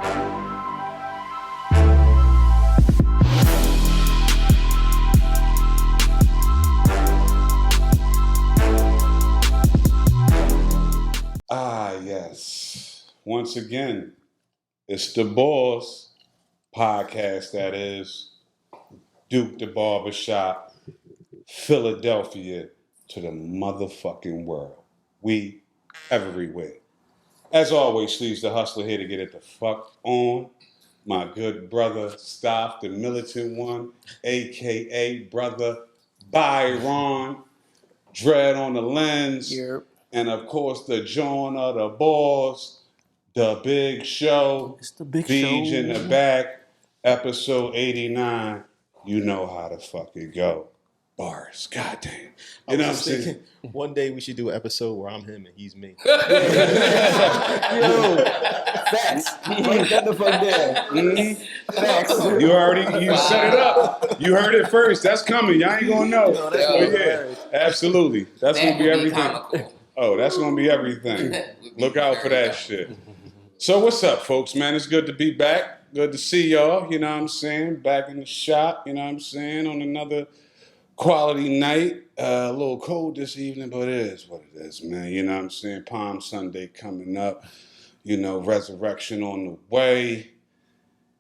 Ah, yes. Once again, it's the Bols podcast, that is. Duke the Barbershop, Philadelphia to the motherfucking world. We everywhere. As always, Sleeves the Hustler here to get it the fuck on. My good brother, Staff, the militant one, a.k.a. brother Byron, Dread on the lens, Yep. and of course the John of the Balls, the big show, It's the big Beach show. in the back, episode 89. You know how to fucking go. Bars, goddamn. You know what I'm saying? One day we should do an episode where I'm him and he's me. Yo, facts. Break that the fuck down. Facts. You set it up. You heard it first. That's coming. Y'all ain't gonna know. No, that's But hilarious. absolutely. That's gonna be everything. Comical. Oh, that's gonna be everything. Look out for that shit. So what's up, folks, man? It's good to be back. Good to see y'all, you know what I'm saying? Back in the shop, you know what I'm saying? On another quality night. A little cold this evening, but it is what it is, man. You know what I'm saying? Palm Sunday coming up. You know, resurrection on the way.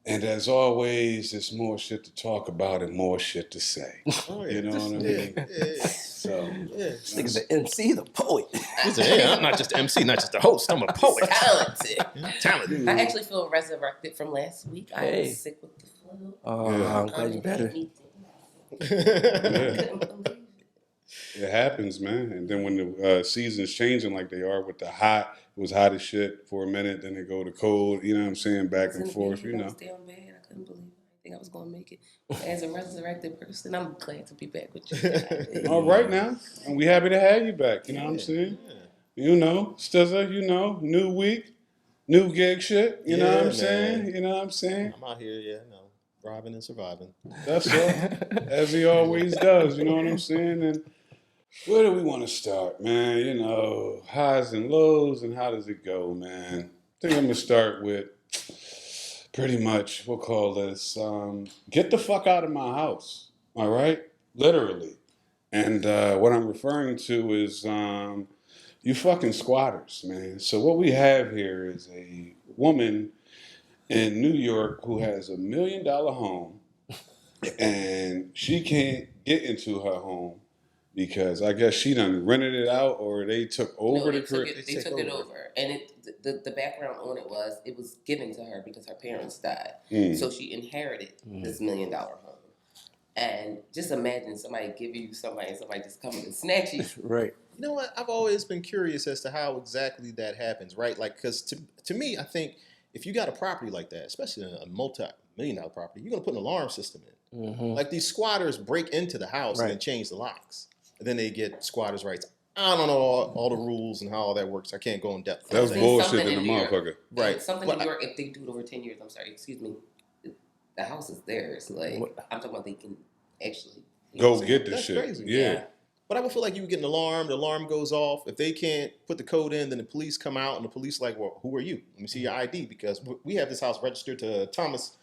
And as always, there's more shit to talk about and more shit to say. Oh, You know what I mean? Yeah. So, This nigga's the MC, the poet. I'm not just the MC, not just the host. I'm a poet. Talented. Talented. I actually feel resurrected from last week. I Hey. was sick with the flu. I'm glad you better. it happens, man. And then when the season's changing like they are with the hot, it was hot as shit for a minute, then they go to cold, you know what I'm saying, back and forth, you I know. was down bad. I couldn't believe it. I think I was going to make it. As a resurrected person, I'm glad to be back with you guys. All right now, and we happy to have you back, you know what I'm saying? You know, Stizza, you know, new week, new gig shit, you know what I'm Yeah, saying? man. You know what I'm saying? I'm out here, thriving and surviving. That's all, as he always does, you know what I'm saying? And where do we want to start, man? You know, highs and lows, and how does it go, man? I think I'm going to start with pretty much, we'll call this, get the fuck out of my house, all right? Literally. And what I'm referring to is you fucking squatters, man. So what we have here is a woman in New York who has $1 million home, and she can't get into her home because I guess she done rented it out or they took over the crib. They took it over. And the background on it was given to her because her parents died. So she inherited this $1 million home. And just imagine somebody giving you somebody and somebody just coming and snatch you. Right. You know what? I've always been curious as to how exactly that happens, right? Like, because to me, I think if you got a property like that, especially a multi-million-dollar property, you're going to put an alarm system in. Mm-hmm. Like, these squatters break into the house and then change the locks. And then they get squatters' rights. I don't know all the rules and how all that works. I can't go in depth. That's Something bullshit in in the New York. motherfucker. Right. Something But in New York, if they do it over 10 years, the house is theirs. Like, I'm talking about they can actually Go get this That's shit. crazy. Yeah. But I would feel like you would get an alarm. The alarm goes off. If they can't put the code in, then the police come out, and the police like, well, who are you? Let me see your ID because we have this house registered to Thomas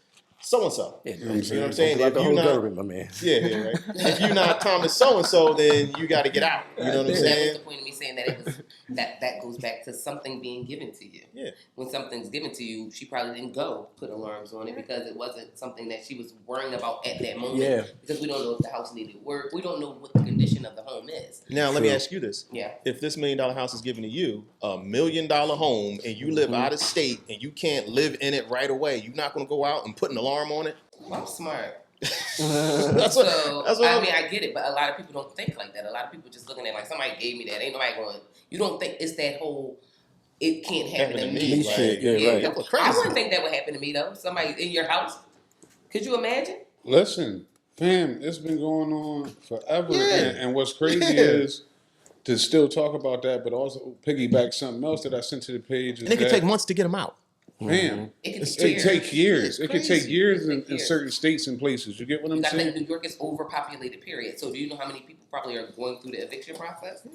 so-and-so. Yeah, you know what I'm saying? Like If the you whole not, government, my man. yeah, right. If you're not Thomas so-and-so, then you got to get out. You know what I'm That saying? was the point of me saying that it was that goes back to something being given to you. Yeah. When something's given to you, she probably didn't go put alarms on it because it wasn't something that she was worrying about at that moment. Yeah. Because we don't know if the house needed work. We don't know what the condition of the home is. Now, let me ask you this. Yeah. If this $1 million house is given to you, $1 million home, and you live out of state and you can't live in it right away, you're not going to go out and put an alarm on it? Well, I'm smart. That's So, what I mean, I get it, but a lot of people don't think like that. A lot of people just looking at like somebody gave me that. Ain't nobody going. You don't think it's that whole. It can't happen to me. Shit, yeah, right. That was crazy. I wouldn't think that would happen to me though. Somebody in your house. Could you imagine? Listen, fam, it's been going on forever. Yeah. And what's crazy is to still talk about that, but also piggyback something else that I sent to the page. Is And it could that, take months to get them out. Fam, It could it take years. It could take years It in certain states and places. You get what I'm You got to saying? think New York is overpopulated. Period. So do you know how many people probably are going through the eviction process?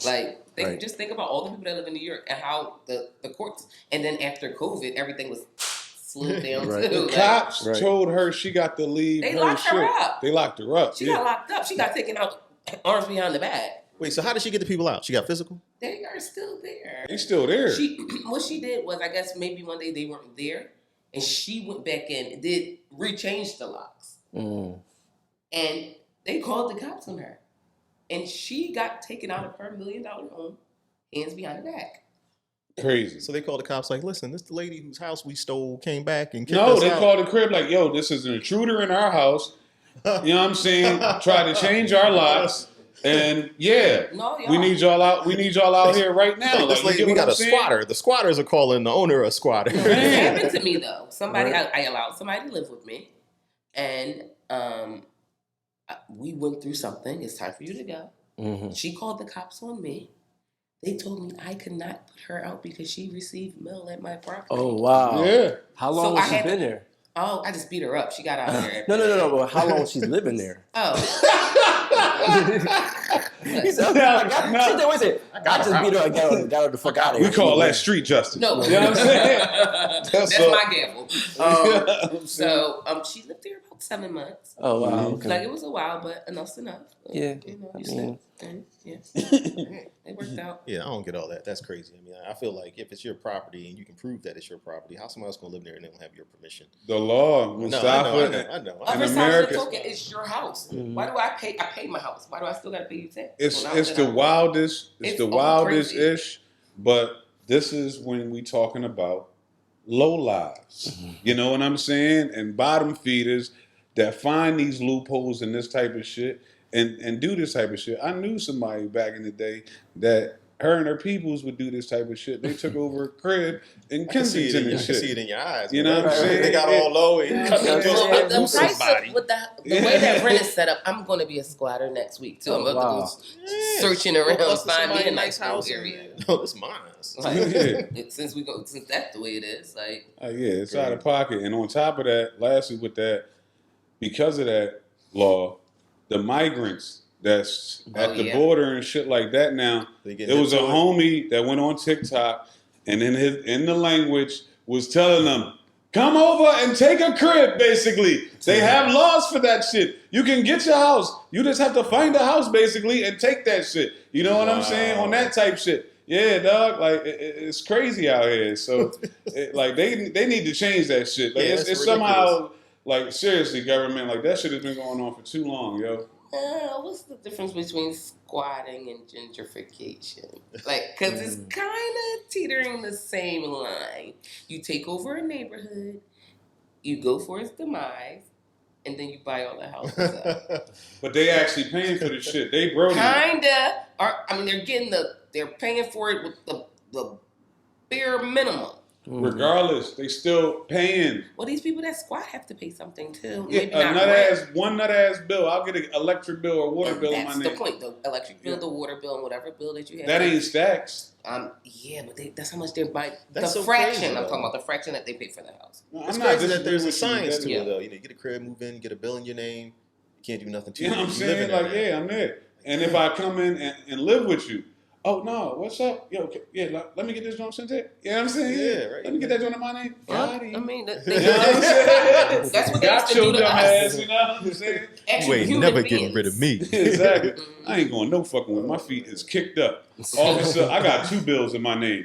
Like, just think about all the people that live in New York and how the courts. And then after COVID, everything was slowed down Right. too. The cops Right. told her she got to leave They her locked shit. her up. They locked her up. She got locked up. She got taken out, arms behind the back. Wait, so how did she get the people out? She got physical? They are still there. They still there. What she did was, I guess maybe one day they weren't there, and she went back in and did rechange the locks, Mm. and they called the cops on her, and she got taken out of her $1 million home, hands behind her back. Crazy. So they called the cops like, listen, this the lady whose house we stole came back and kicked No, us they out. called the crib like, yo, this is an intruder in our house. You know what I'm saying? Tried to change our locks. And yeah, No, y'all. we need y'all out. We need y'all out here right now. This Like, you lady, get we what got I'm a saying? squatter. The squatters are calling the owner a squatter. It happened to me though. Somebody, Right. I allowed somebody to live with me, and we went through something. It's time for you to go. Mm-hmm. She called the cops on me. They told me I could not put her out because she received mail at my property. Oh wow. Yeah. How long So has I she had been to- there? Oh, I just beat her up. She got out there. No. But how long she's living there? Oh. He said, I got, No. she said, wait a second. I just beat her. I got her the fuck out of here. We call that street justice. No. You know what I'm saying? That's all. my gavel. So she lived there about 7 months. Oh wow. Mhm. Okay. Like it was a while, but enough's enough. Yeah. You know, I you mean- said, yeah. It worked out. Yeah, I don't get all that. That's crazy. I mean, I feel like if it's your property and you can prove that it's your property, how somebody else gonna live there and they don't have your permission? The law, No, Mustafa. I know. In Other side of America- the token, it's your house. Mhm. Why do I pay? I paid my house. Why do I still got to pay you tax? It's Well, now it's that the I- wildest. It's It's the all wildest crazy. ish. But this is when we talking about low lives. You know what I'm saying? And bottom feeders that find these loopholes in this type of shit and do this type of shit. I knew somebody back in the day that her and her peoples would do this type of shit. They took over a crib in I can see it. Kensington I and can see shit. it in your eyes. You man. know what I'm saying? They got all low and Yeah. cut Yeah. into Well, with the lose price somebody. of, with the way that rent is set up, I'm going to be a squatter next week too. I'm Oh, about wow. to go searching around, Busting find me somebody a nice house area. No, this mine. Like, since that's the way it is, like Yeah, it's out of pocket. And on top of that, lastly with that, because of that law, the migrants that's at the yeah. border and shit like that now, They get there was a into it. homie that went on TikTok and in the language was telling them, come over and take a crib, basically. They have laws for that shit. You can get your house. You just have to find a house, basically, and take that shit. You know what I'm saying? On that type shit. Yeah, dog. Like, it's crazy out here. So, like, they need to change that shit. Like, Yeah, it's it's somehow, like, seriously, government, like, that shit has been going on for too long, yo. what's the difference between squatting and gentrification? Like, because it's kind of teetering the same line. You take over a neighborhood, you go for its demise, and then you buy all the houses up. But they actually paying for the shit. They broke it. Kinda. I mean, they're paying for it with the bare minimum. Regardless, they still paying. Well, these people that squat have to pay something too. Yeah, Maybe not rent. one nut ass bill. I'll get an electric bill or water And bill in that's my the name. point. The electric bill, Yeah. the water bill, and whatever bill that you have. That ain't stacks. Yeah, but that's how much they're buying. That's The so fraction. crazy, I'm though. talking about the fraction that they pay for the house. No, It's I'm not crazy that there's disagreeing a with you. science to Yeah. it, though. You know, you get a crib, move in, get a bill in your name. You can't do nothing to You it. know what I'm You live saying? in Like, there. yeah, I'm there. And if I come in and live with you, oh no, what's up? Yo, yeah, let me get this joint sent here. You know what I'm saying? Yeah, right. Let me get that joint in my name. Yeah, Friday. I mean, You know what I'm saying? that's what they Got used to your do to dumb us. ass, you know what I'm saying? Actually, You ain't human never beings. getting rid of me. Exactly. I ain't going no fucking with. My feet is kicked up. All of a sudden, I got 2 bills in my name.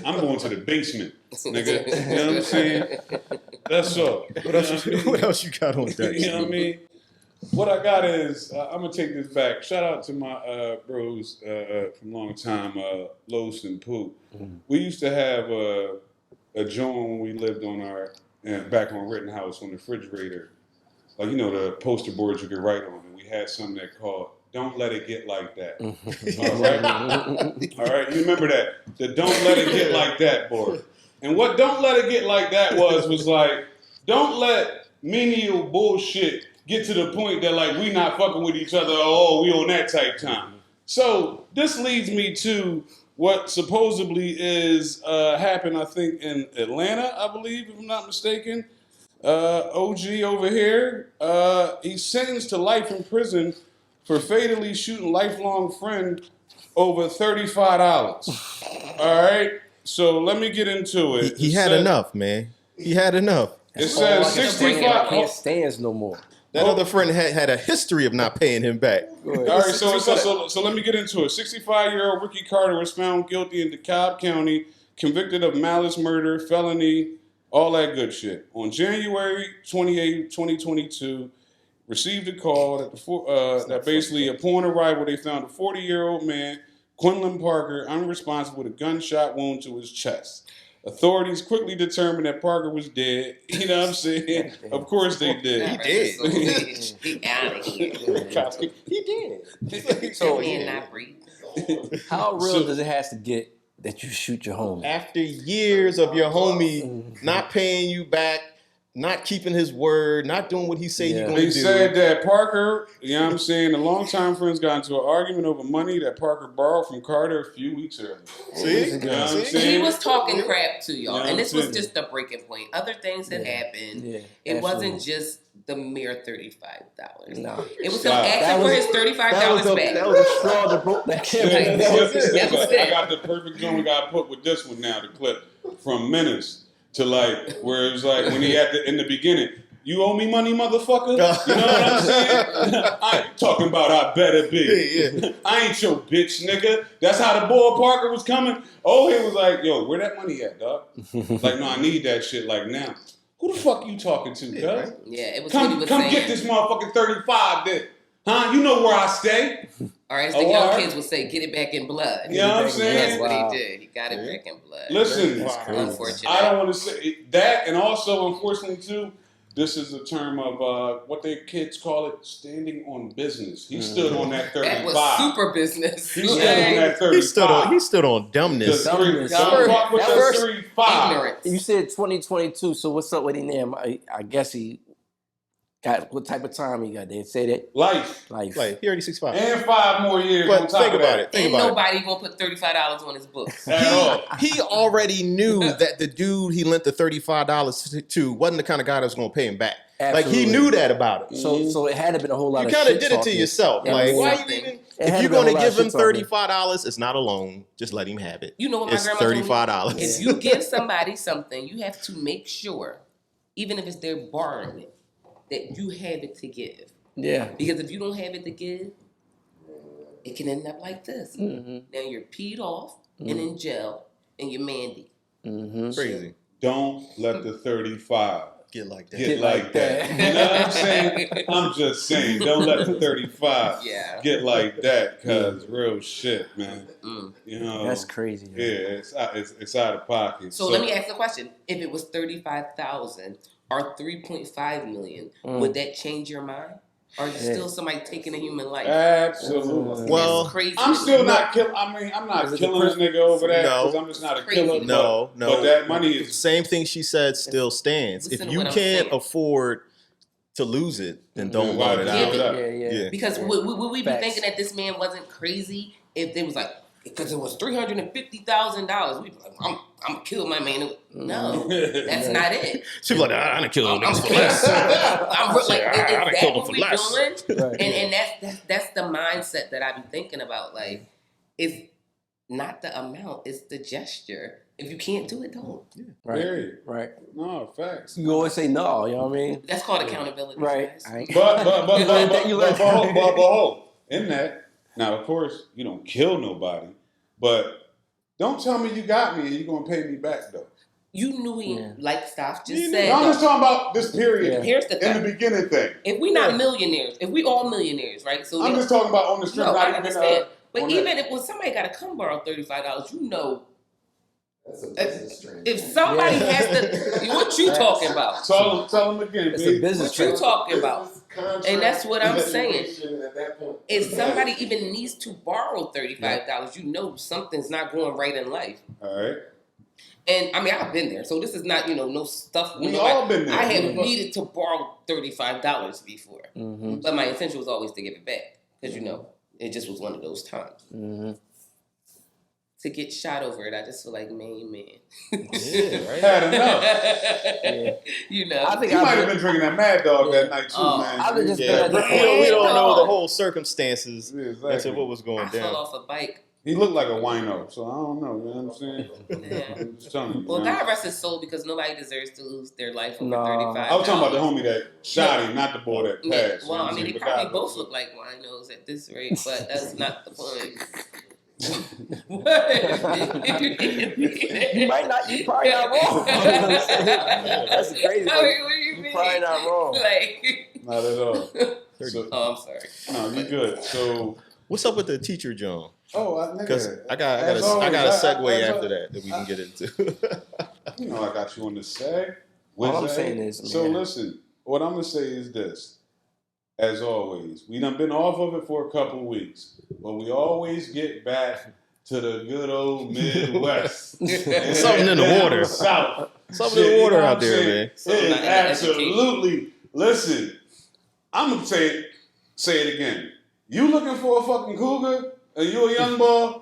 I'm going to the basement, nigga. You know what I'm saying? That's all. What else you got on that? You know what I mean? What I got is, I'm going to take this back. Shout out to my bros from a long time, Los and Pooh. We used to have a joint when we lived on back on Rittenhouse on the refrigerator. Like, you know, the poster boards you could write on. And we had something that called, Don't Let It Get Like That. All right? All right, you remember that? The Don't Let It Get Like That board. And what Don't Let It Get Like That was like, don't let menial bullshit get to the point that, like, we not fucking with each other, oh, we on that type time. So this leads me to what supposedly is happened, I think, in Atlanta, I believe, if I'm not mistaken. OG over here, he's sentenced to life in prison for fatally shooting lifelong friend over $35. All right, so let me get into it. He had enough, man. He had enough. It Oh, says I can't 65. stands no more. That other friend had a history of not paying him back. All right, so let me get into it. 65-year-old Ricky Carter was found guilty in DeKalb County, convicted of malice murder, felony, all that good shit. On January 28, 2022, received a call that basically upon arrival they found a 40-year-old man, Quinlan Parker, unresponsive with a gunshot wound to his chest. Authorities quickly determined that Parker was dead. You know what I'm saying? Of course they did. He did. He out of here. He did. So he not breathing. How real does it have to get that you shoot your homie? After years of your homie not paying you back, not keeping his word, not doing what he said he's going to They do. said that Parker, you know what I'm saying, the longtime friends got into an argument over money that Parker borrowed from Carter a few weeks earlier. See? You know what I'm He saying? was talking crap to y'all, Yeah, and this was I'm just a breaking point. Other things had happened. Yeah, It wasn't absolutely. just the mere $35. No. It was him Stop. asking for his $35 back. That was a straw that broke that Yeah, campaign. That was it. That was I it. got the perfect joint we got to put with this one now, the clip from Menace to like where it was like when he in the beginning, you owe me money, motherfucker. You know what I'm saying? I ain't talking about I better be. Yeah. I ain't your bitch, nigga. That's how the boy Parker was coming. Oh, he was like, yo, where that money at, dog? Like, no, I need that shit like now. Who the fuck you talking to, cuz? Yeah, it was what he Come was come saying. get this motherfucking 35 then. Huh? You know where I stay. Or as the Oh, young all right. kids would say, get it back in blood. You know what I'm saying? That's what Wow. he did. He got it back in blood. Listen, Unfortunately. I don't want to say that, and also, unfortunately, too, this is a term of what their kids call it, standing on business. He stood on that 35. That was super business. He stood on that 35. He stood on dumbness. Don't Dumb. fuck with That that first 35. Ignorance. You said 2022, so what's up with him there? I guess he got, what type of time he got? They say that? Life. Life. Like, he already 65. And 5 more years on But top think of about that. it. Think Ain't about it. nobody gonna put $35 on his books. At all. He already knew that the dude he lent the $35 to wasn't the kind of guy that was going to pay him back. Like, he Absolutely. knew that about it. So it had to been a whole lot You of kind of shit did it to talking. yourself. Yeah, Like, I mean, why you something. even? It had If to you're be a going to whole lot give of him shit talking. $35, it's not a loan. Just let him have it. You know what my It's grandma told me? $35. If you give somebody something, you have to make sure, even if it's they're borrowing it, that you have it to give. Yeah. Because if you don't have it to give, it can end up like this. Mm-hmm. Now you're peed off and in jail, and you're Mandy. Mm-hmm. Crazy. Don't let the 35 Get like that. get like that. You know what I'm saying? I'm just saying, don't let the 35 Yeah. get like that, cause real shit, man. You know, That's crazy. Yeah, it's out of pocket. So let me ask the question: if it was 35,000 or 3.5 million, would that change your mind? Or is it still somebody taking a human life? Absolutely. Well, That's crazy. I'm still not killing. I mean, I'm not Is it killing the a nigga over that No. because I'm just not a Crazy. killer. No. But that money The is. same thing she said still stands. Listen If to you what I'm can't saying. afford to lose it, then don't Why loan it give out. it. Yeah. Because would we be Facts. thinking that this man wasn't crazy if it was like, because it was $350,000? We'd be like, I'm gonna kill my man. No, that's not it. She's like, I done killed I'm him for scared. less. I'm like, I is done that killed him what for we less. doing? Right. And that's the mindset that I be thinking about. Like, it's not the amount, it's the gesture. If you can't do it, don't. Right. Period. Right. No, facts. You always say no, you know what I mean? That's called accountability. Right. guys. I ain't- But You learn- hold. In that, now of course you don't kill nobody, but don't tell me you got me and you're gonna pay me back though. You knew he, Yeah. like Staff just You said. No, I'm just talking about this period. Yeah. Here's the In the thing. beginning thing. If we not millionaires, if we all millionaires, right? So I'm just talking about on the street. no, not I even, understand. But on even that. if when somebody got to come borrow $35, you know, That's a business strategy. if somebody Yeah. has to, what you talking about? Tell them again, It's B. a business What you trip. talking about? And that's what I'm saying. At that point. If somebody even needs to borrow $35, you know something's not going right in life. All right. And I mean, I've been there, so this is not no stuff. We all been there. I have needed to borrow $35 before, Mm-hmm. but my intention was always to give it back because it just was one of those times. Mm-hmm. To get shot over it, I just feel like man. Yeah, right. Had enough. Yeah. You know, I think You I've might have been- been drinking that Mad Dog that night too, Oh, man. I've just Yeah, been at the we don't know the whole circumstances Yeah, exactly. into what was going I fell down. off a bike He looked like a wino, so I don't know. You know what I'm saying? Yeah. I'm just telling you. Well, you know? God rest his soul because nobody deserves to lose their life over No. 35. I was talking about the homie that shot him, not the boy that Yeah, passed. well, you know I mean, they what I'm probably saying? both look like winos at this rate, but that's not the point. What? You might not. You probably not wrong. You know what I'm saying? That's the crazy I part. mean, what do you You mean? probably not wrong. Like, Not at all. So, oh, I'm sorry. no, you good. So, What's up with the teacher, John? because I got a segue after that we can get into. You know, I got you on the seg. All I'm saying is, so man. listen. What I'm gonna say is this. As always, we done been off of it for a couple of weeks, but we always get back to the good old Midwest. And Something in the down water. South. Something in the water out there, man. It is absolutely. Listen, I'm gonna say it again. You looking for a fucking cougar and you a young boy?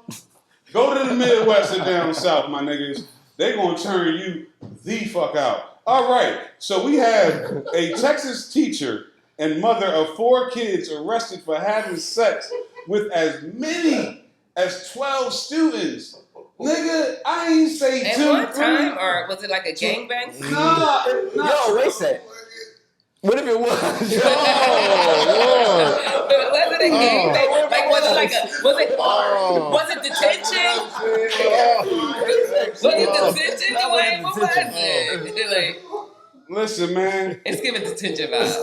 Go to the Midwest and down south, my niggas. They gonna turn you the fuck out. All right, so we have a Texas teacher and mother of 4 kids arrested for having sex with as many as 12 students. Nigga, I ain't say At 2, one 3. time, or was it like a gangbang? Nah. Yo, wait a sec. What if it was? Was it a gangbang? Like, was it detention? Was it detention? Like, what was it? Like, Listen, man. it's giving detention vibes.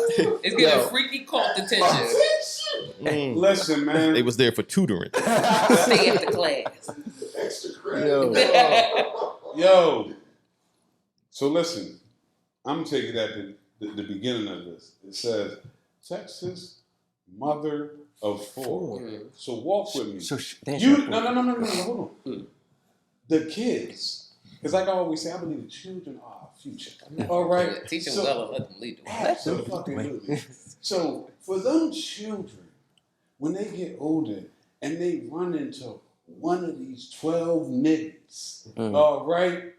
It's giving freaky cult detention. Listen, man. They was there for tutoring. Stay after class. Extra credit. Yo. So listen, I'm gonna take it at the beginning of this. It says Texas mother of 4. So walk with me. So No, hold on. The kids, because like I always say, I believe the children are our future. All right. Teach them So- well and let them lead the way. Absolutely. So for them children, when they get older and they run into one of these 12 niggas, all right?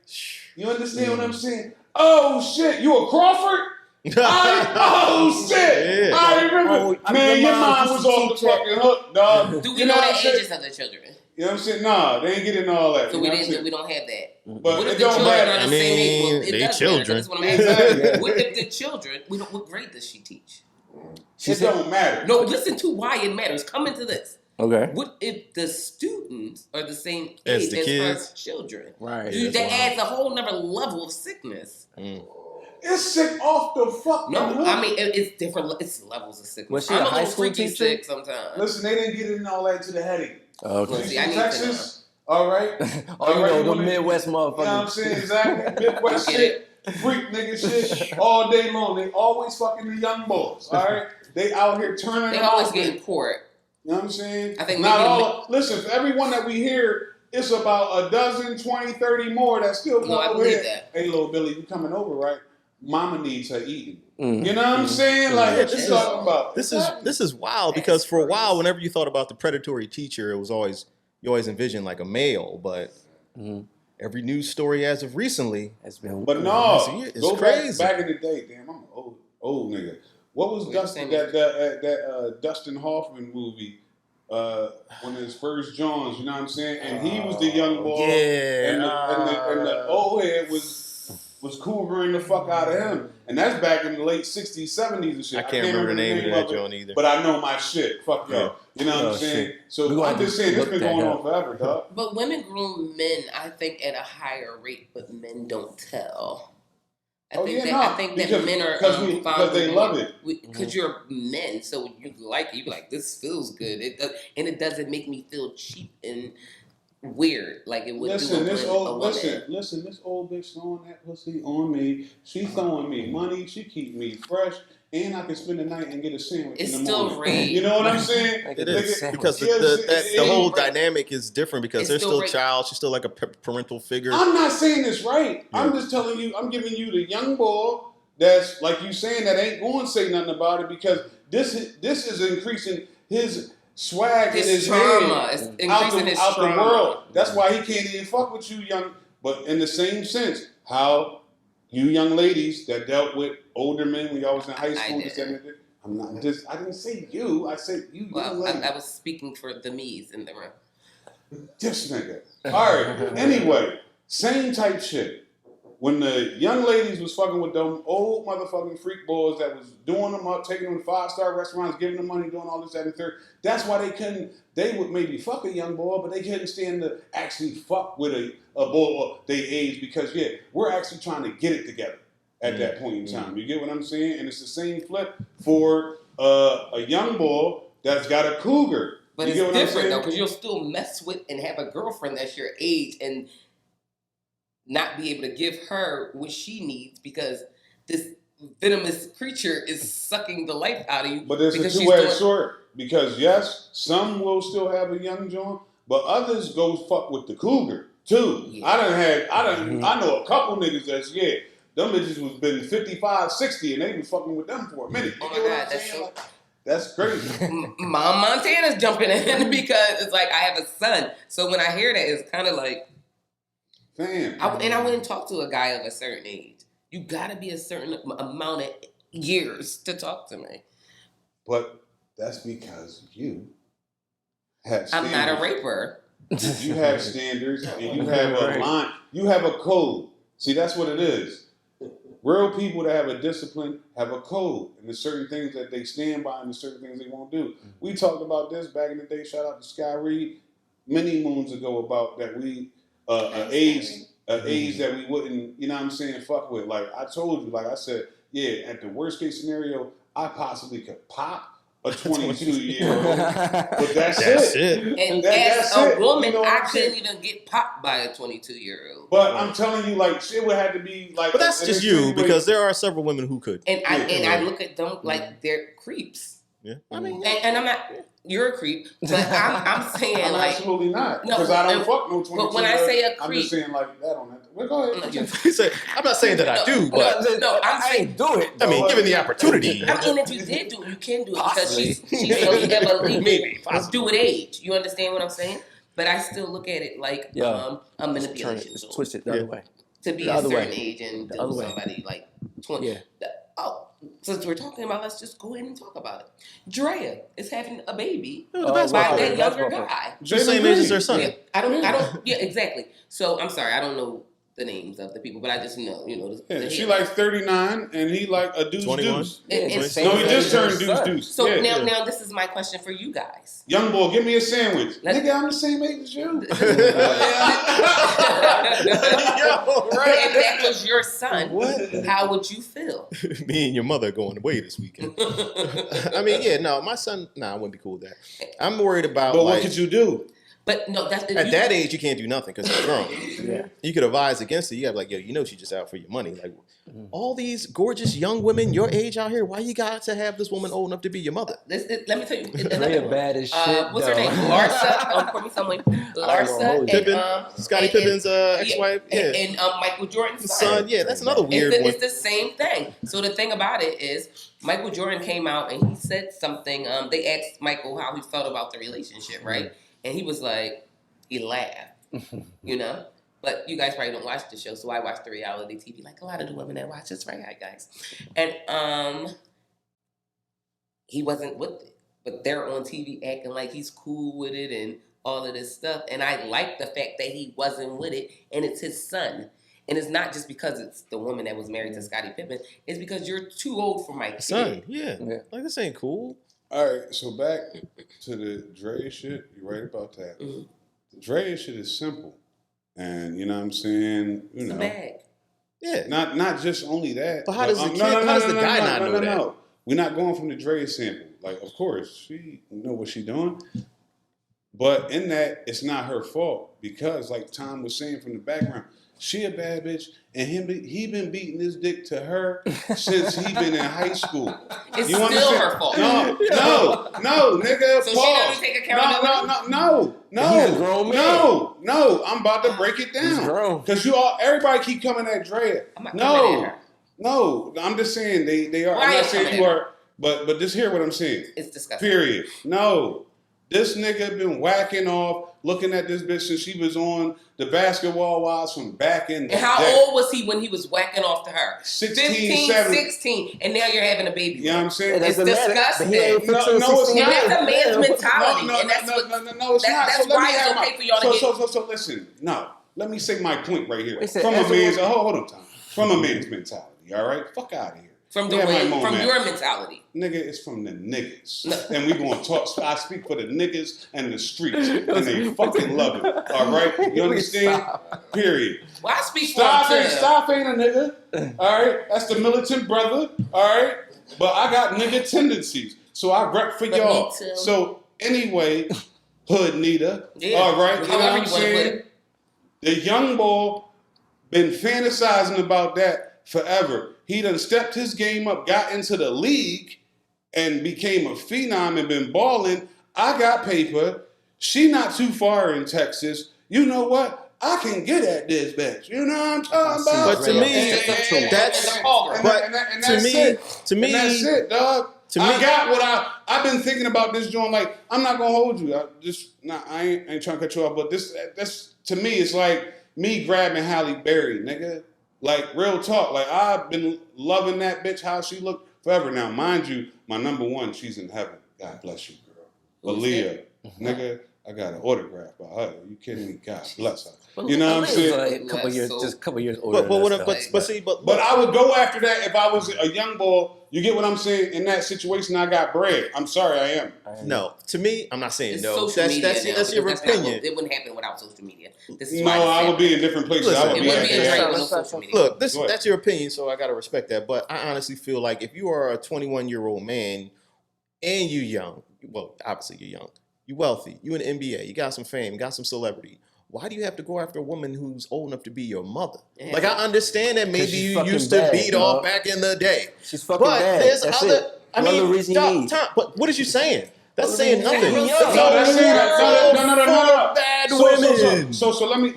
You understand what I'm saying? Oh shit, you a Crawford? Oh shit! Yeah. I remember. Man, your mind was off the fucking hook, dog. Do we You know what the I'm saying? ages of the children? You know what I'm saying? Nah, they ain't getting all that. So you we know what I'm didn't. saying? We don't have that. But What if it the don't children matter. are the same age? Well, it they does children. matter, 'cause that's what I'm asking. Exactly. What if the children? We don't. What grade does she teach? It don't matter. No, listen to why it matters. Come into this. Okay. What if the students are the same As age the as her kids? children? Right. Dude, that's that wild. adds a whole nother level of sickness. It's sick off the fucking No, hook. I mean it's different. It's levels of sickness. Was she I'm a a high little school freaky teacher? sick sometimes. Listen, they didn't get in all that to the heading. Okay. See, I She's need to Texas, all right? Oh, you All right, know, the wanna- Midwest You know what I'm motherfuckers. saying? Exactly. Midwest Get shit, freak nigga shit, all day long. They always fucking the young boys, all right? They out here turning They them always out. get in court. You know what I'm saying? I think Not maybe- all. Listen, for everyone that we hear, it's about a dozen, 20, 30 more that still come No, I over believe here. that. Hey, little Billy, you coming over, right? Mama needs her eating. Mm. You know what I'm saying? Like, what This you is- talking about? This Exactly. is wild because for a while, whenever you thought about the predatory teacher, it was always you always envisioned like a male, but every news story as of recently, It's been. But no, It's go crazy. back in the day. Damn, I'm an old nigga. What was What Dustin you saying? that Dustin Hoffman movie? One of his first Johns, you know what I'm saying? And he was the young boy, yeah, and the old head was cougering the fuck out of him, and that's back in the late '60s, '70s and shit. I can't remember the name of that John either. But I know my shit. Fuck y'all. You know what I'm saying? Shit. We So gonna I'm just saying, this look been that going up. on forever, dog. But women groom men, I think, at a higher rate, but men don't tell. I Oh, think yeah, that no, I think that because- men are because they love it. because you're men, so you like it. You be like, this feels good. It does, and it doesn't make me feel cheap and weird like it would Listen, do this a old woman. listen, this old bitch throwing that pussy on me. She throwing me money. She keep me fresh, and I can spend the night and get a sandwich It's in the still morning. rape. You know what I'm saying? Like It a is sandwich. because Yes, the whole it- dynamic is different because It's they're still still a rape. child. She's still like a parental figure. I'm not saying this right. Yeah. I'm just telling you. I'm giving you the young boy that's like you saying that ain't going to say nothing about it because this is increasing his swag in His his trauma head is out increasing the, his out the trauma. world. That's why he can't even fuck with you, young. But in the same sense, how you young ladies that dealt with older men when y'all was in high school, this, that, and that, I'm not just. I didn't say you. I said you young Well, ladies. I was speaking for the me's in the room. This nigga. All right. Anyway, same type shit. When the young ladies was fucking with them old motherfucking freak boys that was doing them up, taking them to 5-star restaurants, giving them money, doing all this, that, and third. That's why they couldn't. They would maybe fuck a young boy, but they couldn't stand to actually fuck with a boy of their age because we're actually trying to get it together at that point in time. You get what I'm saying? And it's the same flip for a young boy that's got a cougar. But You it's get what I'm different saying? though, because you'll still mess with and have a girlfriend that's your age and not be able to give her what she needs because this venomous creature is sucking the life out of you. But there's a because she's two-edged doing- sword because yes, some will still have a young joint, but others go fuck with the cougar too. Yeah. I know a couple niggas that's them bitches was been 55, 60 and they was fucking with them for a minute. You Oh my get what God, I'm that's saying? so. Like, that's crazy. Mom Montana's jumping in because it's like I have a son. So when I hear that, it's kind of like. Fam. I wouldn't talk to a guy of a certain age. You gotta be a certain amount of years to talk to me. But that's because you have I'm standards. not a raper. You have standards and you have a line. You have a code. See, that's what it is. Real people that have a discipline have a code, and there's certain things that they stand by, and there's certain things they won't do. We talked about this back in the day. Shout out to Sky Reed many moons ago about that we an age that we wouldn't, you know what I'm saying, fuck with. Like I told you, like I said, at the worst case scenario, I possibly could pop a 22-year-old, but that's it. And That's as a it. woman, You know what I I'm saying? couldn't even get popped by a 22-year-old. But I'm telling you, like shit would have to be like. But that's an just you extenuating- because there are several women who could. And I look at them like they're creeps. Yeah, I mean, And I'm not. You're a creep, but I'm saying I'm like. absolutely not No, because I don't and- fuck no 22. but when I say a I'm creep- just saying like that on that. Well, go ahead. he said, I'm not saying that I do, but I ain't do it. I mean, No, given the opportunity. I mean, if you did do it, you can do it because Possibly. she's so ever Maybe, possibly. do with age. You understand what I'm saying? But I still look at it like Yeah. a Turn manipulation it, tool. twist it the other way. To be The a other certain way. age and The deal other with way. somebody like 20. Yeah. Since we're talking about, let's just go ahead and talk about it. Drea is having a baby The Oh, best wow. by part. that younger Basketball guy. The same age as her son. Yeah, I don't. Yeah, exactly. So I'm sorry, I don't know the names of the people, but I just know, Yeah, she like 39 and he like a deuce 21. deuce. And it's No, he same just age turned as deuce son. deuce. So Yeah. now this is my question for you guys. Young boy, give me a sandwich. Let's- Nigga, I'm the same age as you. Yo, right? If that was your son, What? how would you feel? Me and your mother going away this weekend. I mean, yeah, no, my son, I wouldn't be cool with that. I'm worried about But like, what could you do? But no, that's at that age, you can't do nothing because he's grown. Yeah. You could advise against it. You have like, she's just out for your money. Like, all these gorgeous young women your age out here, why you got to have this woman old enough to be your mother? Let me tell you. Drea bad as shit. What's her though. name? Larsa. Pour me someone. Larsa hold and you. Pippen, Scottie Pippen's ex-wife, and Michael Jordan's son. Yeah, that's another weird it's one. the same thing. So the thing about it is, Michael Jordan came out and he said something. They asked Michael how he felt about the relationship, right? And he was like, he laughed, But you guys probably don't watch the show, so I watch the reality TV like a lot of the women that watch this, right, guys? And he wasn't with it, but they're on TV acting like he's cool with it and all of this stuff. And I like the fact that he wasn't with it, and it's his son. And it's not just because it's the woman that was married to Scottie Pippen. It's because you're too old for my kid. Son, yeah. Yeah. Like, this ain't cool. All right, so back to the Dre shit. You're right about that. Mhm. The Dre shit is simple. And you know what I'm saying? It's a bag. Yeah. Not just only that. But how does the no, kid- no, no, how does no, the no, guy no, not no, know no, that? no. We're not going from the Dre sample. Like, of course, she know what she doing. But in that, it's not her fault because, like Tom was saying from the background, she a bad bitch, and he been beating his dick to her since he been in high school. It's You still understand? her fault. No, nigga. So she pause. doesn't take accountability? He's a grown man. No. I'm about to break it He's down grown. because everybody keep coming at Drea. I'm not coming at her. No. I'm just saying they are. Why I'm are not you saying coming you at her? are, but just hear what I'm saying. It's disgusting. Period. No. This nigga been whacking off, looking at this bitch since she was on the Basketball Wives from back in the And how day. old was he when he was whacking off to her? 16, 15, 17. 16, and now you're having a baby. You know what I'm saying? It's disgusting. He ain't No, 15, no, it's 16. not. And that's a man's mentality. No, and that's what, it's not. That's So let why me it's have okay my- for y'all to get... So listen. No, let me say my point right here. Wait, say, From a as a man's, woman- hold on, Tom. From a man's mentality, all right? Fuck out of here. From the Yeah, way, my from man. your mentality. Nigga, it's from the niggas. And we gonna talk, I speak for the niggas and the streets. And they fucking love it. All right? You understand? Period. Well, I speak Stop for him, ain't, too. stop ain't a nigga. All right? That's the militant brother. All right? But I got nigga tendencies. So I rep for But me y'all. too. So anyway, Hood Nita. Yeah. All right? You know what However I'm you wanna put saying? it. The young boy been fantasizing about that forever. He done stepped his game up, got into the league, and became a phenom and been balling. I got paper. She not too far in Texas. You know what? I can get at this bitch. You know what I'm talking about? But to me, that's to me, and that's it, dog. to I me- got what I've been thinking about this joint. Like, I'm not gonna hold you. I ain't trying to cut you off, but that's to me, it's like me grabbing Halle Berry, nigga. Like, real talk. Like, I've been loving that bitch, how she looked forever. Now, mind you, my number one, she's in heaven. God bless you, girl. But Who's Leah, nigga, I got an autograph by her. You kidding me? God bless her. You know what I'm saying? Like, just a couple years older. But I would go after that if I was a young boy. You get what I'm saying? In that situation, I got bread. I'm sorry, I am. No, to me, I'm not saying It's no. social media That's now, your because that's opinion. not- it wouldn't happen without social media. This is No, why this I would be in happened. different places. Listen, I would It be wouldn't be a at drink that. with no social media. Look, Go ahead. that's your opinion, so I gotta respect that. But I honestly feel like if you are a 21-year-old man and you young, well, obviously you're young, you wealthy, you in the NBA, you got some fame, got some celebrity. Why do you have to go after a woman who's old enough to be your mother? Yeah. Like, I understand that maybe she's you fucking used to bad, beat dog. off back in the day. She's fucking But bad. there's That's other. it. I Another mean, reason you Tom, need. but what is you saying? That's Another saying reason nothing. you need. No, that's it. No. Full of bad women. So let me.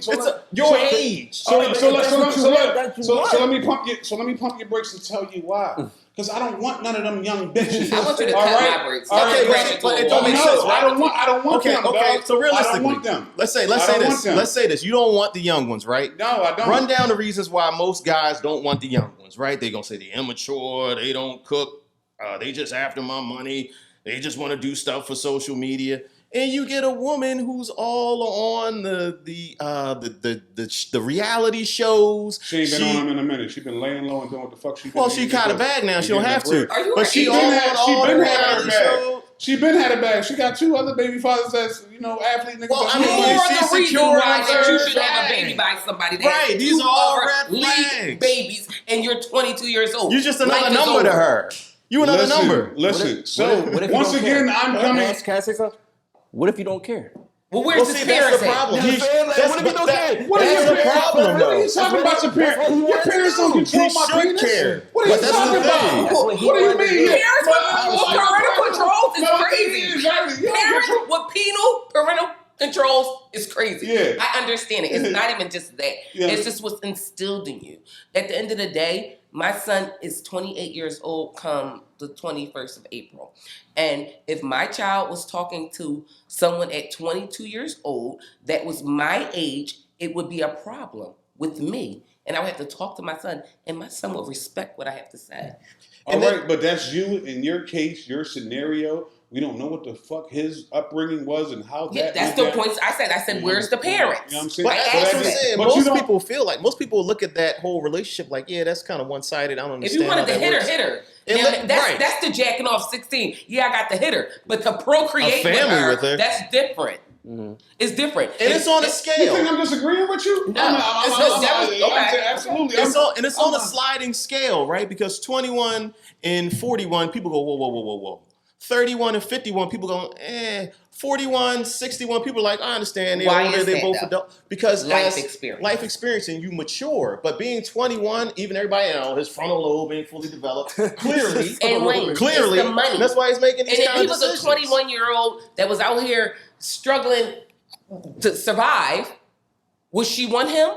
Your age. So If that's what you want, that's what you want. let me pump your brakes and tell you why. Because I don't want none of them young bitches. I want you to All cut right? my brakes. All right, but it don't no, make sense, right? I don't want Okay, them. okay. Dog. So I realistically, don't want them. let's say I don't this. want them. Let's say this. You don't want the young ones, right? No, I don't. Run down the reasons why most guys don't want the young ones, right? They're gonna say they're immature, they don't cook, they just after my money, they just want to do stuff for social media. And you get a woman who's all on the reality shows. She ain't been on them in a minute. She been laying low and doing what the fuck she been Well, doing. she got a bag now. She don't have to. Are you But an she idiot? on She all been the had her reality bag. shows. She been had a bag. She got 2 other baby fathers that's, athlete niggas. Well, that's I mean, doing More it. she's the reason secure why in that you her should have a bag. baby by somebody that Right, has these 2 are all other red league flags. babies, and you're 22 years old. You're just another Life is number to over. her. You another number. Listen. So What if you once don't again, care? I'm coming. Can I say something? What if you don't care? Well, where's Well, his see, that's parents the at? problem. You know what I'm saying? Like, what if you don't care? What That's is the your problem, What are you though. talking about your parents? That's what he Your wants parents to don't do. control He my should penis. care. What are But you that's the talking thing. about? That's what he What do you wanted to mean? do. Parents with parental controls is No, crazy. exactly. You don't Parents control- with parental controls is crazy. Yeah. I understand it. It's not even just that. Yeah. It's just what's instilled in you. At the end of the day, my son is 28 years old come the 21st of April. And if my child was talking to someone at 22 years old that was my age, it would be a problem with me. And I would have to talk to my son, and my son will respect what I have to say. All right, but that's you in your case, your scenario. We don't know what the fuck his upbringing was and how Yeah, that. that's did the that. point. I said, where's the parents? You know what I'm saying? But I that's asked what I'm that. saying. But you Most don't- people feel like most people look at that whole relationship like, yeah, that's kind of one-sided. I don't If understand. you wanted how to that hit her, works. hit her. And Now, let- right. that's the jacking off 16. Yeah, I got to hit her. But to procreate A family with her. that's different. It's different. And it's on a You scale. think I'm disagreeing with you? No. Absolutely. It's on a sliding scale, right? Because 21 and 41, people go, whoa. 31 and 51, people go, 41, 61, people are like, I understand. They're Why older, is they're that, both though? adult. Because Life as experience. life experience and you mature. But being 21, even everybody his frontal lobe ain't fully developed. Clearly. And wait, Clearly. it's the money. That's why he's making these And if kind he of was decisions. a 21-year-old that was out here struggling to survive, would she want him?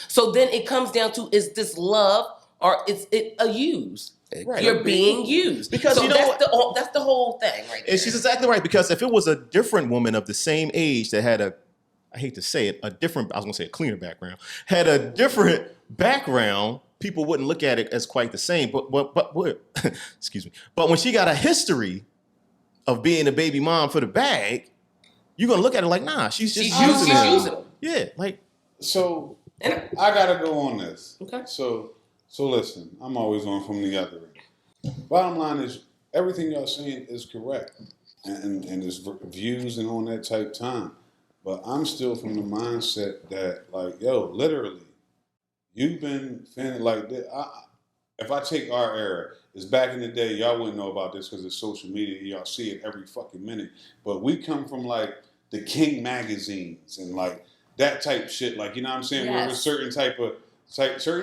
So then it comes down to, is this love or is it a use? Right. You're being used. Because so you know that's the whole thing right there. And she's exactly right, because if it was a different woman of the same age that had I hate to say it, I was going to say a cleaner background, had a different background, people wouldn't look at it as quite the same. But excuse me. But when she got a history of being a baby mom for the bag, you're going to look at her like, nah, she's just using them. Yeah, like. So I gotta go on this. Okay. So listen, I'm always on from the other end. Bottom line is everything y'all saying is correct, and it's views and on that type time. But I'm still from the mindset that like, yo, literally, you've been feeling like that. If I take our era, it's back in the day, y'all wouldn't know about this because it's social media. Y'all see it every fucking minute. But we come from like the King magazines and like that type shit. Like, you know what I'm saying? Yes. Where there's certain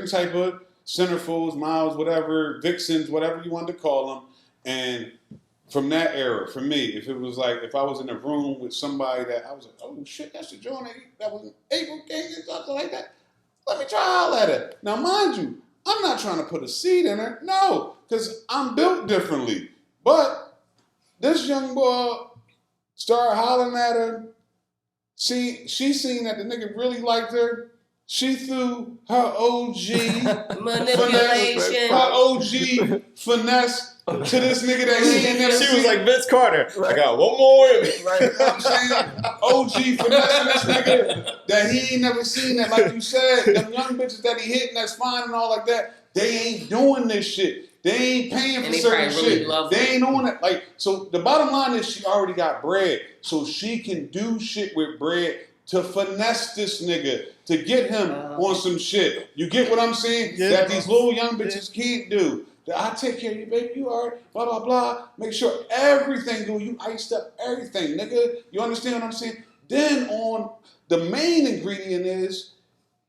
type of centerfolds, miles, whatever, vixens, whatever you want to call them. And from that era, for me, if it was like, if I was in a room with somebody that I was like, oh shit, that's the joint that was April King and something like that. Let me try out at it. Now, mind you, I'm not trying to put a seed in her. No, because I'm built differently. But this young boy started hollering at her. See, she seen that the nigga really liked her. She threw her OG manipulation, her OG finesse to this nigga that he ain't never seen. She was like Vince Carter. Right. I got one more in me. Right, you know what I'm saying? OG finessing this nigga that he ain't never seen. That, like you said, them young bitches that he hitting that's fine and all like that, they ain't doing this shit. They ain't paying for certain shit. They ain't on it. Like, so the bottom line is she already got bread. So she can do shit with bread to finesse this nigga, to get him on some shit. You get what I'm saying? Yeah. That these little young bitches can't do. That I take care of you, baby, you alright, blah, blah, blah. Make sure everything good. You iced up everything, nigga. You understand what I'm saying? Then on the main ingredient is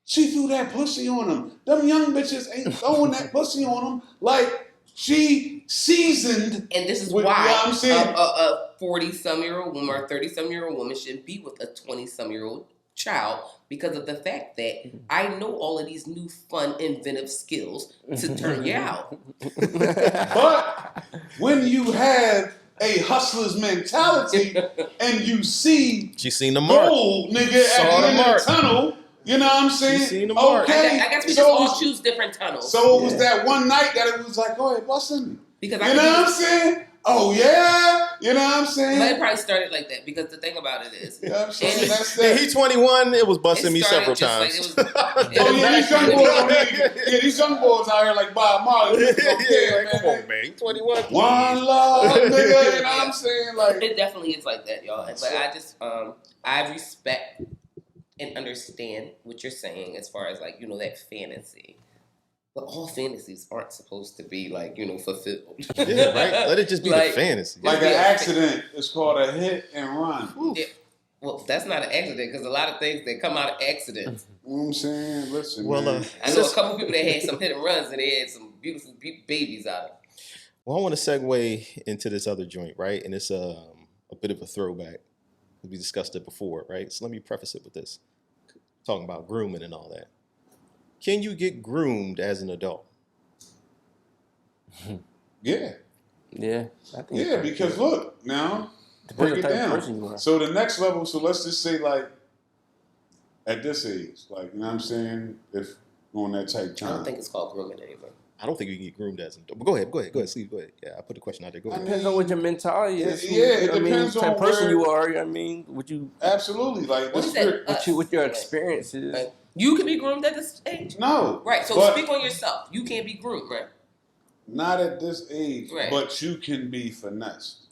she threw that pussy on him. Them young bitches ain't throwing that pussy on him like she seasoned. And this is with, why you know I'm saying? a 40-some-year-old woman or 30-some-year-old woman shouldn't be with a 20-some-year-old child, because of the fact that I know all of these new fun, inventive skills to turn you out. But when you have a hustler's mentality and you see she's seen the mark. Gold, nigga, at the end of the tunnel, you know what I'm saying? She's seen the mark. Okay. I guess we just all choose different tunnels. So it was that one night that it was like, go ahead, bust in me. Because you know what I'm saying? Oh, yeah. You know what I'm saying? But it probably started like that, because the thing about it is, you know what I'm saying? That's that. that. He 21, it was busting me several times. Like these young boys out here like Bob Marley. Like, come on, man. 21. One love, nigga. You know what I'm saying? Like, it definitely is like that, y'all. But I just, I respect and understand what you're saying as far as like, you know, that fantasy. But all fantasies aren't supposed to be like, you know, fulfilled. Yeah, right. Let it just be like, the fantasy. Like an accident. It's called a hit and run. Yeah. Well, that's not an accident, because a lot of things that come out of accidents. You know what I'm saying? Listen, well, man. I know a couple people that had some hit and runs and they had some beautiful babies out of it. Well, I want to segue into this other joint, right? And it's a bit of a throwback. We discussed it before, right? So let me preface it with this. Talking about grooming and all that. Can you get groomed as an adult? Yeah. Yeah. I think Yeah, because look, now, break it down. So the next level, so let's just say like, at this age, like, you know what I'm saying? If on that type time. I don't think it's called grooming anymore. I don't think you can get groomed as an adult. But go ahead, Steve, go ahead. Yeah, I put the question out there. Go ahead. Depends on what your mentality is. Yeah, it depends on the type of person where, you are. I mean, would you absolutely like what this? What your experience is. Like, you can be groomed at this age. No, right. So speak on yourself. You can't be groomed, right? Not at this age, right. But you can be finessed.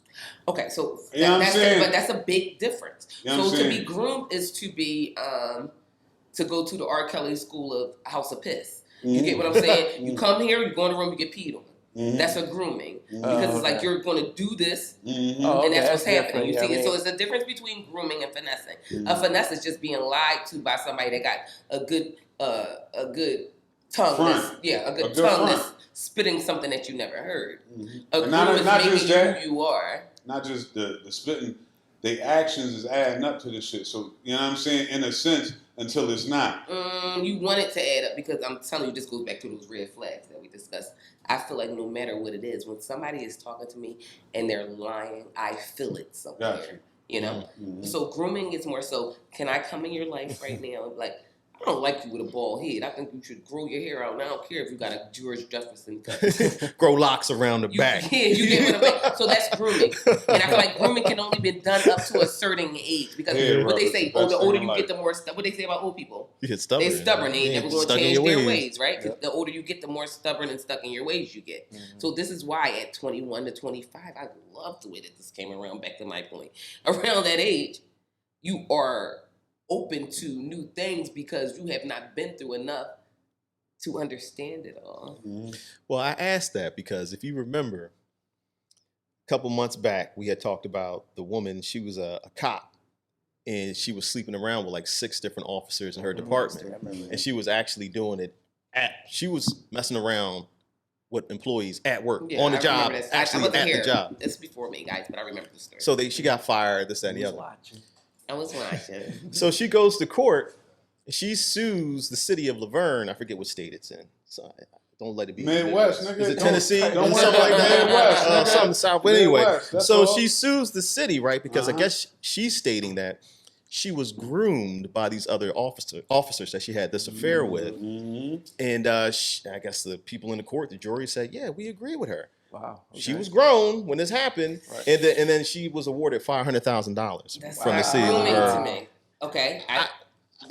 Okay, so you know what I'm saying? But that's a big difference. You know so to be groomed is to be to go to the R. Kelly school of House of Piss. You get what I'm saying? You come here, you go in the room, you get peed on. That's a grooming. Because it's like you're going to do this, and that's what's happening. You see? So it's a difference between grooming and finessing. A finesse is just being lied to by somebody that got a good tongue. A good tongue that's spitting something that you never heard. A groom is making you who you are. Not just the spitting. The actions is adding up to this shit. So, you know what I'm saying? In a sense, until it's not. You want it to add up because I'm telling you, this goes back to those red flags that we discussed. I feel like no matter what it is, when somebody is talking to me and they're lying, I feel it somewhere. Gotcha. You know? Mm-hmm. So grooming is more so, can I come in your life right now and be like, I don't like you with a bald head. I think you should grow your hair out. And I don't care if you got a George Jefferson cut. Grow locks around the You, back. yeah, you get what I'm saying. So that's grooming. And I feel like grooming can only be done up to a certain age. Because Yeah, what they bro, say, the best the thing older in you life. get, the more stuff. What they say about old people? You get stubborn. They're stubborn. They ain't Yeah, never going to stuck in change your their ways. ways, right? 'Cause the older you get, the more stubborn and stuck in your ways you get. So this is why at 21 to 25, I love the way that this came around, back to my point. Around that age, you are open to new things because you have not been through enough to understand it all. Well, I asked that because if you remember, a couple months back, we had talked about the woman. She was a cop, and she was sleeping around with like 6 different officers in her department. And she was actually doing it she was messing around with employees at work, on the I job, remember this. actually I wasn't at here. the job. It's before me, guys, but I remember the story. So she got fired, this, that, and the other. I was watching. So she goes to court. She sues the city of Laverne. I forget what state it's in. So don't let it be Midwest, nigga. Is it Don't- Tennessee? don't worry Something like about that. Midwest, nigga. Something south. But anyway, Midwest, that's so all. she sues the city, right? Because I Uh-huh. guess she's stating that she was groomed by these other officers that she had this affair with. Mm-hmm. And I guess the people in the court, the jury said, yeah, we agree with her. Wow. She was grown when this happened, Right. and then she was awarded $500,000 That's from the not city of grooming Laverne. to me. Okay.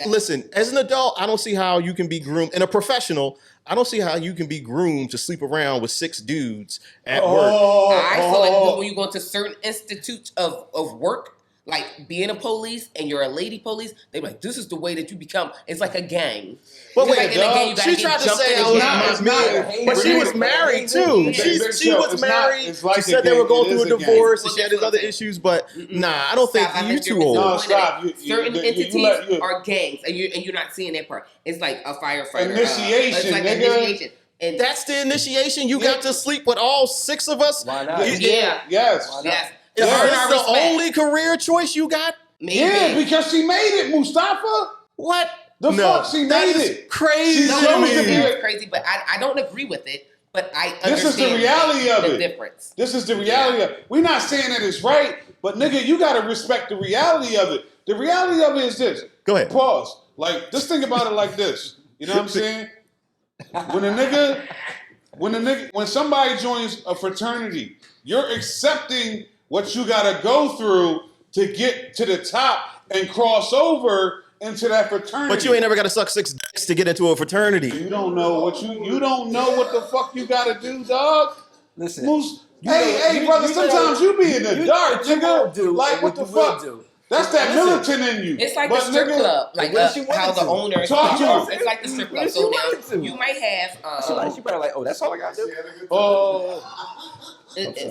Listen, as an adult, I don't see how you can be groomed. And a professional, I don't see how you can be groomed to sleep around with 6 dudes at work. I feel like when you go into certain institutes of work, like being a police and you're a lady police, they're like, this is the way that you become. It's like a gang. But Just wait, like in a gang, you gotta she get tried to jumped say in I and was jammed. It's not. but she was married too. Yeah. She Big was Show, it's not- married. it's like She a said they gang. were going It through is a a gang. divorce Well, and she had that's these what other I'm saying. issues. But nah, I don't think Stop, I you think too you're old. No, missing the point stop. of it. Certain you entities let- you- are gangs, and you're not seeing that part. It's like a firefighter. Initiation, it's like nigga. initiation. And That's the initiation. You got to sleep with all 6 of us. Why not? yeah, Yes. Why not? yes. Is To earn this our the respect. only career choice you got? Maybe. Yeah, because she made it, Mustafa. What? The fuck? She that made is it. crazy. She No, chose it's to be very a- crazy, but I don't agree with it. But I understand This is the reality of the it. difference. This is the reality of it. We're not saying that it's right, but nigga, you gotta respect the reality of it. The reality of it is this. Go ahead. Pause. Like, just think about it like this. You know what I'm saying? When somebody joins a fraternity, you're accepting what you gotta go through to get to the top and cross over into that fraternity. But you ain't never got to suck 6 dicks to get into a fraternity. You don't know what you don't know what the fuck you gotta do, dog. Listen. Moose, You hey, know- brother. you sometimes know- you be in the you- dark, what you nigga. won't do Like and what the what you will fuck? do. That's that Listen. militant in you. It's like But the strip nigga, club, like what if she how wanted the to? owners. Talk to her. It's like the strip What club. if she So wanted now to? you might have. She probably like, oh, that's all I got to do. Oh,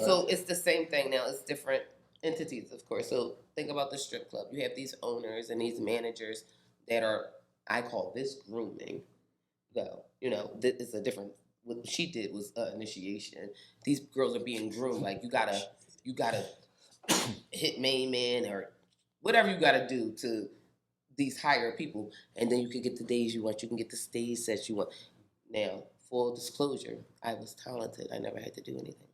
So it's the same thing now. It's different entities, of course. So think about the strip club. You have these owners and these managers that are, I call this grooming. Well, this is a different. What she did was initiation. These girls are being groomed. Like you gotta hit main man or whatever you gotta do to these higher people, and then you can get the days you want. You can get the stage sets you want. Now, full disclosure, I was talented. I never had to do anything.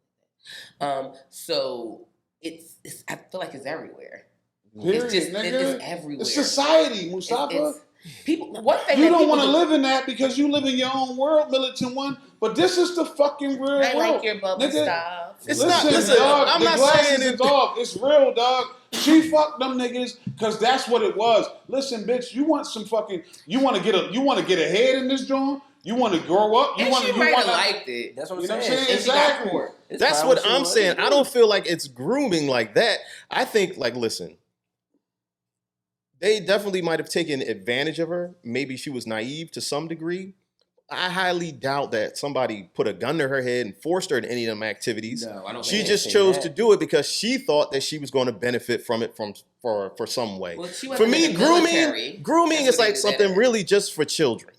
So it's I feel like it's everywhere. period, It's just nigga. it is everywhere. It's society, Mustafa. It's- people. One thing You that don't people want to do- live in that because you live in your own world, militant one. But this is the fucking real I world. like your bubble nigga. style. It's Listen, dog, I'm the not glasses saying is it. dog. It's real, dog. She fucked them niggas because that's what it was. Listen, bitch, you want some fucking, you want to get ahead in this joint? You want to grow up? You And want she to, might have liked it. That's what I'm You know what I'm saying. saying? And she got Exactly. court. It's That's fine what what she I'm wants saying. to I do. don't feel like it's grooming like that. I think, like, listen, they definitely might have taken advantage of her. Maybe she was naive to some degree. I highly doubt that somebody put a gun to her head and forced her in any of them activities. No, I don't She think just they chose say to that. do it because she thought that she was going to benefit from it for some way. Well, she For wasn't me, in the military. grooming That's is what like they did something at. really just for children.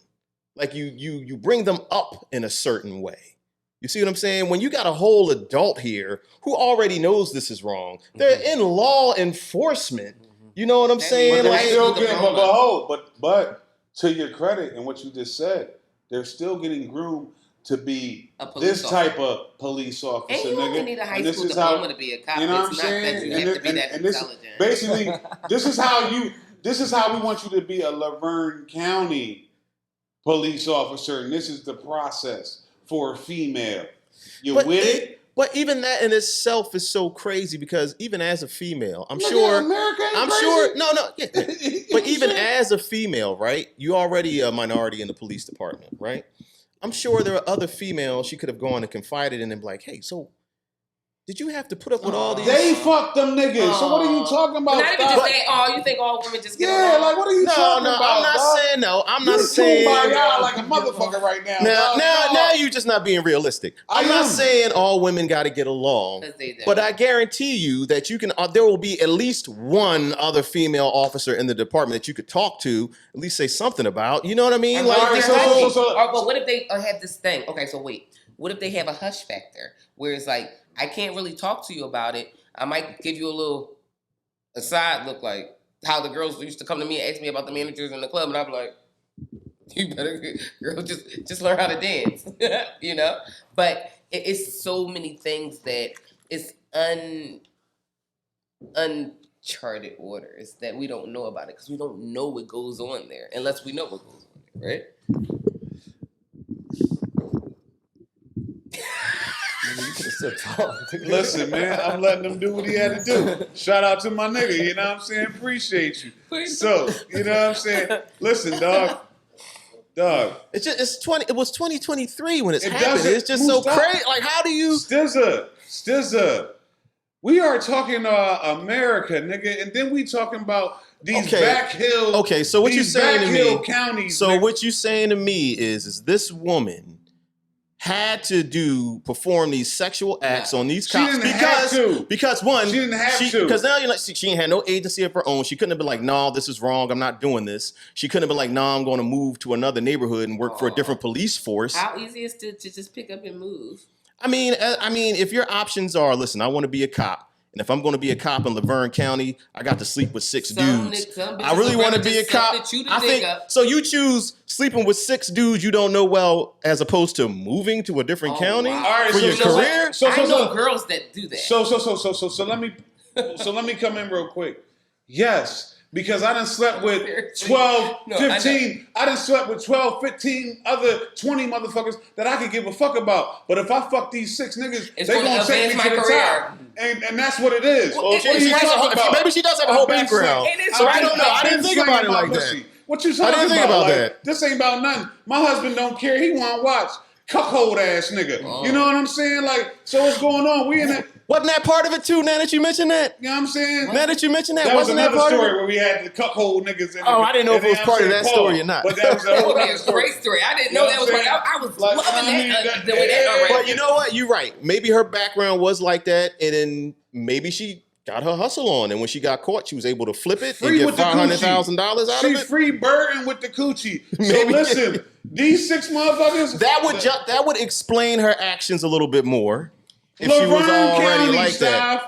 Like you bring them up in a certain way. You see what I'm saying? When you got a whole adult here who already knows this is wrong, they're in law enforcement. You know what I'm That saying? But means they're Like, still high school getting, diploma. but to your credit and what you just said, they're still getting groomed to be A police this officer. type of police And officer, you only nigga. need a high And this school is diploma how, to be a cop. you know what I'm It's not that saying? you And have to be that this, intelligent. basically, this is how we want you to be a Laverne County police officer, and this is the process for a female. You but with it? But even that in itself is so crazy because even as a female, I'm Nigga, sure. America ain't I'm crazy. sure. No, yeah. You know But what I'm even saying? as a female, right? You already a minority in the police department, right? I'm sure there are other females she could have gone and confided in and be like, hey, so did you have to put up with all these? They fuck them niggas. So what are you talking about? Not even Stop. just say, oh, you think all women just get Yeah, along? like what are you No, talking no, about? I'm not dog? saying no. I'm You're not saying. kumbaya like a motherfucker right now. dog. Now No. you just not being realistic. I I'm not am. saying all women got to get along, 'Cause they do. but I guarantee you that you can. There will be at least one other female officer in the department that you could talk to, at least say something about. You know what I mean? And Like, what if so- they're so- hushing? so- But what if they have this thing? Okay, so wait. What if they have a hush factor where it's like, I can't really talk to you about it. I might give you a little aside look, like how the girls used to come to me and ask me about the managers in the club, and I'm like, you better, girl, just learn how to dance, you know. But it's so many things that it's uncharted waters that we don't know about it because we don't know what goes on there unless we know what goes on there, right? You could have still talked. Listen, man, I'm letting him do what he had to do. Shout out to my nigga, you know what I'm saying? Appreciate you. So, you know what I'm saying? Listen, dog. it was 2023 when it's It happening. doesn't- It's just so stop. crazy. Like, how do you? Stizza. We are talking America, nigga, and then we talking about these Okay. back hill. Okay, so what you these saying back to hill me? counties. So nigga. what you saying to me is this woman had to perform these sexual acts on these She cops didn't have to. because one, She didn't have to. because now you're like she ain't had no agency of her own. She couldn't have been like, no, this is wrong. I'm not doing this. She couldn't have been like, no, I'm going to move to another neighborhood and work for a different police force. How easy is it to just pick up and move? I mean, if your options are, listen, I want to be a cop. And if I'm going to be a cop in Laverne County, I got to sleep with six dudes. I really want to be a cop. I think so. You choose sleeping with six dudes you don't know well, as opposed to moving to a different county wow. All right, for your career. I know girls that do that. So let me come in real quick. Yes, because I done slept with 12, No, I 15. I done slept with 12, 15 other 20 motherfuckers that I could give a fuck about. But if I fuck these six niggas, It's they gonna gonna take me advance to my the career. top. And that's what it is. Well, What are it's you right. talking about? Maybe she does have a whole I've been background. slang- It is So right. I don't know. I I've didn't been think about it slanging my like that. pussy. What you talking didn't think about Like, that. This ain't about nothing. My husband don't care. He want to watch cuckold ass nigga. Oh. You know what I'm saying? Like, so what's going on? We in that. Wasn't that part of it too? Now that you mentioned that, You know what I'm saying? now that you mentioned that, That was wasn't that another part story of it? where we had the cuckold niggas. In Oh, I didn't know if it was and part of I'm that saying story Paul. or not. But that was a That whole would be other a story. great story. I didn't You know know that what was I'm like. saying? I was Like, loving I mean, that the way that yeah, unraveled. But you know what? You're right. Maybe her background was like that, and then maybe she got her hustle on, and when she got caught, she was able to flip it Free and get with the $500,000 out of She's it. free birding with the coochie. So Maybe. listen, these six motherfuckers. That would explain her actions a little bit more if she was Laverne already County like that. staff.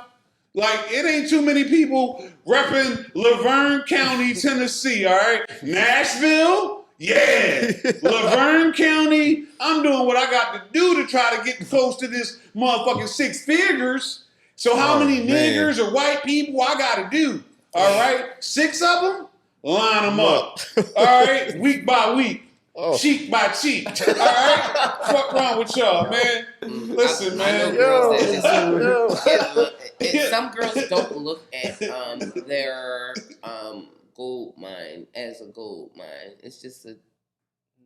Like, it ain't too many people repping Laverne County, Tennessee, all right? Nashville? Yeah. Laverne County, I'm doing what I got to do to try to get close to this motherfucking six figures. So how Oh, many man. niggers or white people I got to do? All right? 6 of them? Line them up. All right? Week by week. Oh. Cheek by cheek. All right? Fuck wrong with y'all, man. Listen, I know man. girls that just Yo. some girls don't look at their gold mine as a gold mine. It's just a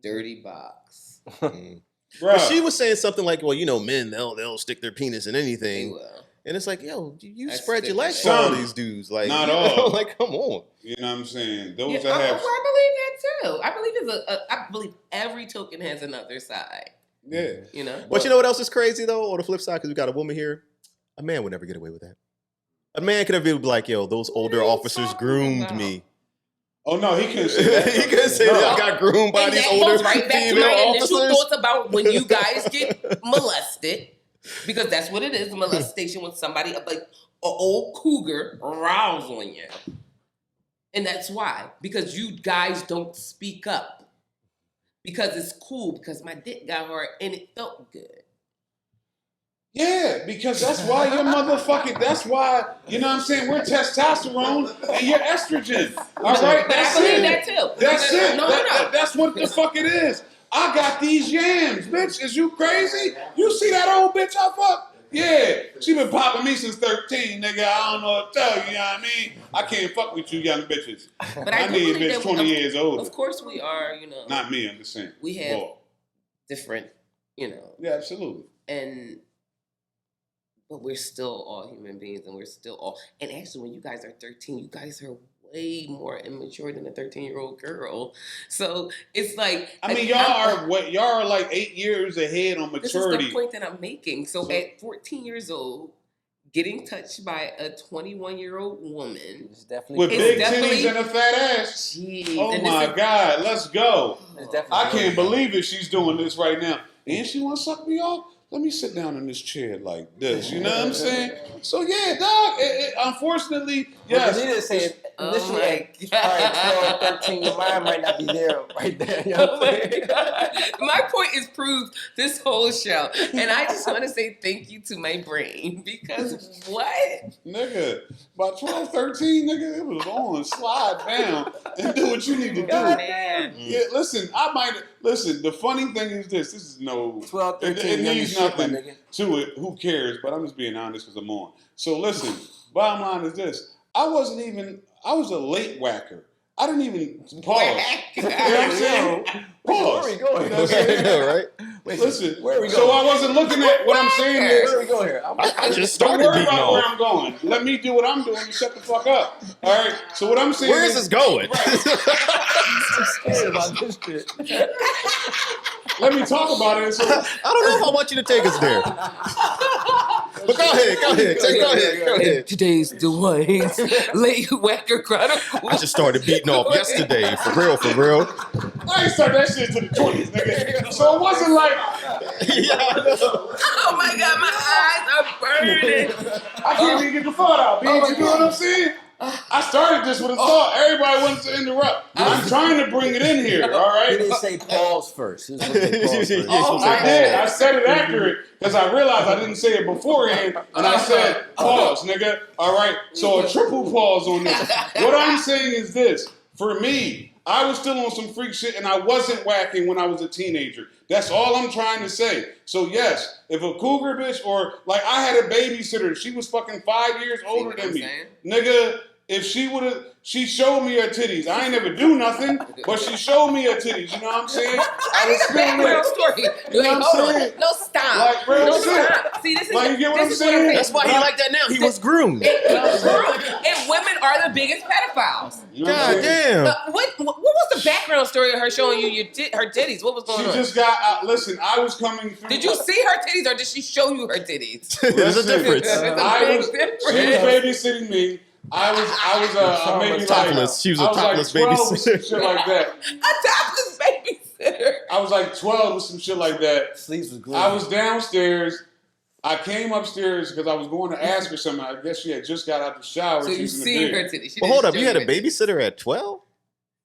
dirty box. Bruh. But she was saying something like, "Well, you know, men they'll stick their penis in They anything," will. and it's like, "Yo, you I spread your stick legs with for all that. these dudes, like, Not you know, all. like, come on." You know what I'm saying? Those Yeah, that have, I believe that too. I believe I believe every token has another side. yeah. You know. But you know what else is crazy though? On the flip side, because we got a woman here, a man would never get away with that. A man could have been like, "Yo, those older are you officers talking groomed about? me." Oh no, he couldn't say that. He couldn't say No. that. I got groomed by And these that older goes right back to female my initial officers. thoughts about when you guys get molested, because that's what it is, molestation when somebody like an old cougar rouse on you. And that's why. Because you guys don't speak up. Because it's cool. Because my dick got hard and it felt good. Yeah, because that's why you're motherfucking. That's why, you know what I'm saying? We're testosterone and you're estrogen. All right, But I that's believe it. that too. That's it. No. That's what the fuck it is. I got these yams, bitch. Is you crazy? You see that old bitch I fuck? Yeah, she been popping me since 13, nigga. I don't know what to tell you, you know what I mean? I can't fuck with you young bitches. But I need a believe bitch that 20 years older. Of course we are, you know. Not me, I'm just saying. We have Ball. different, you know. Yeah, absolutely. But we're still all human beings, and we're still all. And actually, when you guys are 13, you guys are way more immature than a 13-year-old girl. So it's like, I mean, y'all are like 8 years ahead on this maturity. is the point that I'm making. So at 14 years old, getting touched by a 21-year-old woman with big titties and a fat ass. Geez, oh my God, let's go. I can't really believe it. She's doing this right now. And she want to suck me off? Let me sit down in this chair like this. You know what I'm saying? So yeah, dog. Unfortunately, yes. But Anita saying initially my at 12, 13, your mind might not be there right there. You know Oh my God. My point is proved this whole show. And I just want to say thank you to my brain because what? Nigga, by 12, 13, nigga, it was on. Slide down and do what you need to do. Man. Yeah, listen, the funny thing is this is no, 12, 13, it needs shit, my nothing nigga. to it. Who cares? But I'm just being honest because I'm on. So listen, bottom line is this. I was a late whacker. I didn't even pause. You know what I'm saying? Pause. Where are we going? You know what I'm saying? Right? Wait, Listen, where are we going? so I wasn't looking at what I'm saying is, Where are we going here? I just don't started worry beating about where off. I'm going. Let me do what I'm doing and shut the fuck up. All right? So what I'm saying Where is this going? I'm scared about this shit. Let me talk about it. So, I don't know if I want you to take us there. But go ahead. Today's Dwayne's Late Whacker Chronicles. I just started beating off yesterday. For real. I ain't start that shit to the 20s, nigga. So it wasn't like, Yeah, I know. Oh my God, my eyes are burning. I can't even get the thought out, bitch. You know what I'm saying? I started this with a thought. Everybody wants to interrupt. I'm trying to bring it in here, all He right? didn't say pause first. He was going to say pause first. Oh, I did. I said it accurate because I realized I didn't say it beforehand, and I said pause, nigga. All right. So a triple pause on this. What I'm saying is this: for me, I was still on some freak shit, and I wasn't whacking when I was a teenager. That's all I'm trying to say. So yes, if a cougar bitch or like I had a babysitter, she was fucking 5 years older than me, nigga. If she she showed me her titties. I ain't never do nothing, but she showed me her titties. You know what I'm saying? I was feeling it. Story. You know what I'm saying? No, stop. Like, real No, shit. stop. See, this is Like, you get what I'm saying? That's why he like that now. He was groomed. And women are the biggest pedophiles. You know what God I'm saying? damn. What was the background story of her showing you her titties? What was going She on? just got listen, I was coming through. Did you see her titties or did she show you her titties? There's a Listen, difference. She was babysitting me. I was maybe Topless. She was a I topless like 12 with some babysitter. shit like that. A topless babysitter. I was like 12 with some shit like that. Sleeves was good. I was downstairs. I came upstairs because I was going to ask her something. I guess she had just got out the shower. So She you was in the see bed. her titties. She But hold didn't up, you show had a her titties. babysitter at 12?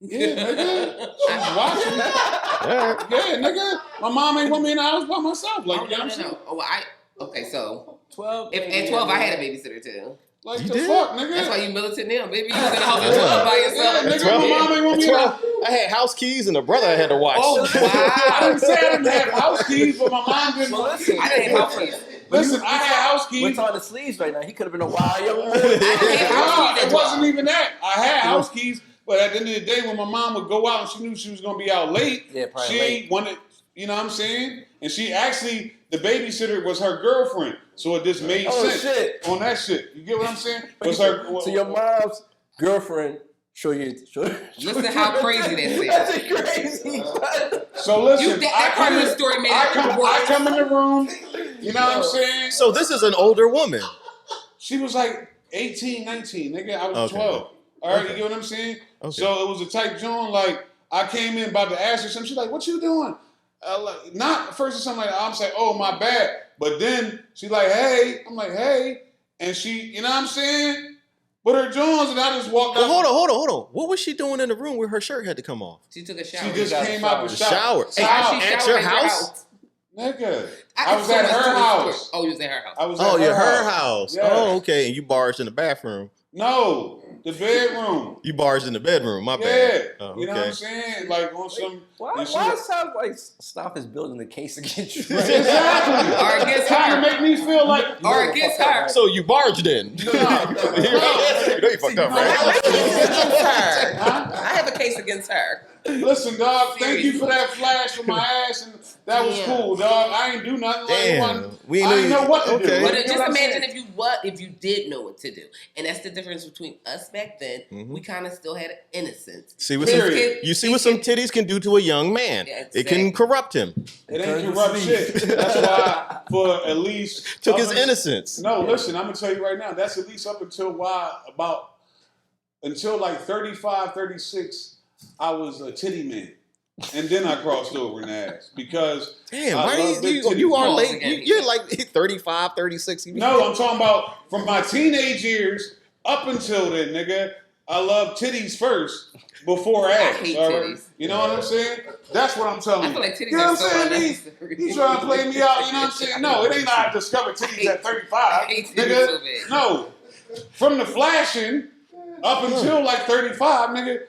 Yeah, nigga. She was watching. Yeah. Yeah, nigga. My mom ain't want me in the house by myself. Like, Oh, you know what I'm saying? no. Oh, okay, so 12. at 12 I had a babysitter too. Like, You the did? fuck, nigga? That's why you militant now, baby. You was in the house at 12 by yourself. Yeah, nigga, 12? my mom ain't want me in the At 12, I had house keys and a brother I had to watch. Oh, I wow. didn't say I didn't have house keys, but my mom didn't. Well, listen. I didn't have house keys. Listen, I had house We're keys. talking the sleeves right now. He could have been a wild young man. I didn't have house No, keys at it wasn't 12. even that. I had house keys, but at the end of the day, when my mom would go out and she knew she was going to be out late, Yeah, probably she late. wanted, you know what I'm saying? And she actually, the babysitter was her girlfriend. So it just made Oh, sense shit. on that shit. You get what I'm saying? Was her, So your mom's girlfriend show you. Listen how crazy that is. That's crazy. so listen, That part of the story made it I worse. come in the room, you know what I'm saying? So this is an older woman. She was like 18, 19, nigga. I was Okay. 12. All right, you get what I'm saying? Okay. So it was a type John, like, I came in about to ask her something. She's like, what you doing? Not first or something like that. I'm saying, oh, my bad. But then she's like, hey. I'm like, hey. And she, you know what I'm saying? But her Jones, and I just walked Well, out. hold on. What was she doing in the room where her shirt had to come off? She took a She shower. just came out the Shower. shower. And she At showered your house? Nigga. I I was at her house. Oh, you was at her house. I was Oh, at yeah, her house. Yeah. Oh, okay. And you barged in the bathroom. No, the bedroom. You barged in the bedroom. My Yeah. bad. Oh, You know what I'm okay. saying? Like on some. Why and she- it sounds like Stop is building a case against you? Exactly. Or against Trying to her. make me feel like. Or against her. So you barged in. No. You know you fucked up, I have a right? case against her. Huh? I have a case against her. Listen, dog. Thank you for that flash for my ass, and that was Damn. cool, dog. I ain't do nothing. Damn. I didn't know what to do. Okay. But You know just what I'm imagine saying? if you did know what to do, and that's the difference between us back then. Mhm. We kind of still had innocence. See what Period. you see what some titties can do to a young man. Yeah, It can exactly. corrupt him. It ain't corrupt shit. That's why, for at least Took up his until- innocence. No, listen, I'm gonna tell you right now. That's at least up until until like 35, 36, I was a titty man, and then I crossed over in ass because Damn, I why love big you are titties. late. You're like 35, 36. no, I'm talking about from my teenage years up until then, nigga. I love titties first before ass. hate all right? titties. You know what I'm saying? That's what I'm telling I you. feel like titties You know are what so I'm saying? unnecessary. He trying to play me out. You know what I'm saying? No, it ain't I discovered titties at 35, I hate titties nigga. so bad. No, from the flashing up until like 35, nigga.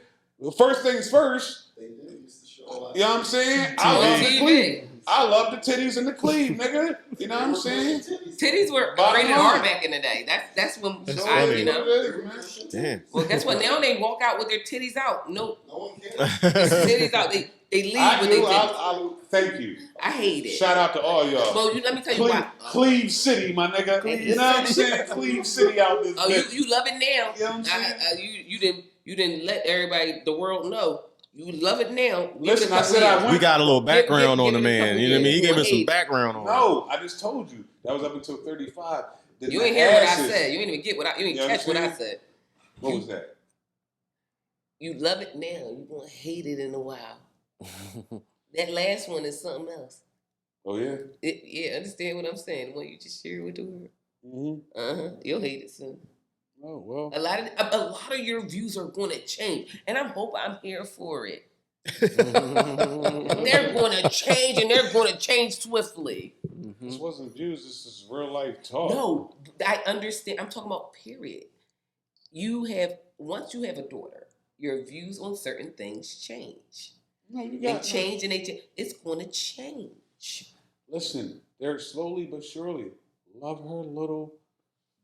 First things first. They did used to show a lot. You know what I'm saying? I love the TV. cleave. I love the titties and the cleave, nigga. You know what I'm saying? Titties were Bottom rated line. R back in the day. That's when That's I, funny. you know. Damn. Well, guess what? Now they walk out with their titties out. No, No one cares. titties out. They leave I with do. their titties. I thank you. I hate it. Shout out to all y'all. Well, let me tell you why. Cleve City, my nigga. You know what I'm saying? Cleve City out this Oh, bitch. you love it now. You know what I'm saying? You didn't let everybody, the world know. You love it now. Listen, I said I went. We got a little background on the give it a man. couple You know what I mean? He years. gave us some Hey. background on him. No, I just told you. That was up until 35. Then You the ain't hear what I asses- said. You ain't even get what I. You ain't You catch what I understand? said. What was that? You love it now. You gonna hate it in a while. That last one is something else. Oh yeah. Yeah, understand what I'm saying? The one you just shared with the world. Mm-hmm. You'll hate it soon. Oh well. A lot of your views are going to change, and I hope I'm here for it. They're going to change, and they're going to change swiftly. This wasn't views. This is real life talk. No, I understand. I'm talking about period. Once you have a daughter, your views on certain things change. No, you They got change, and it's going to change. Listen, they're slowly but surely. Love her little.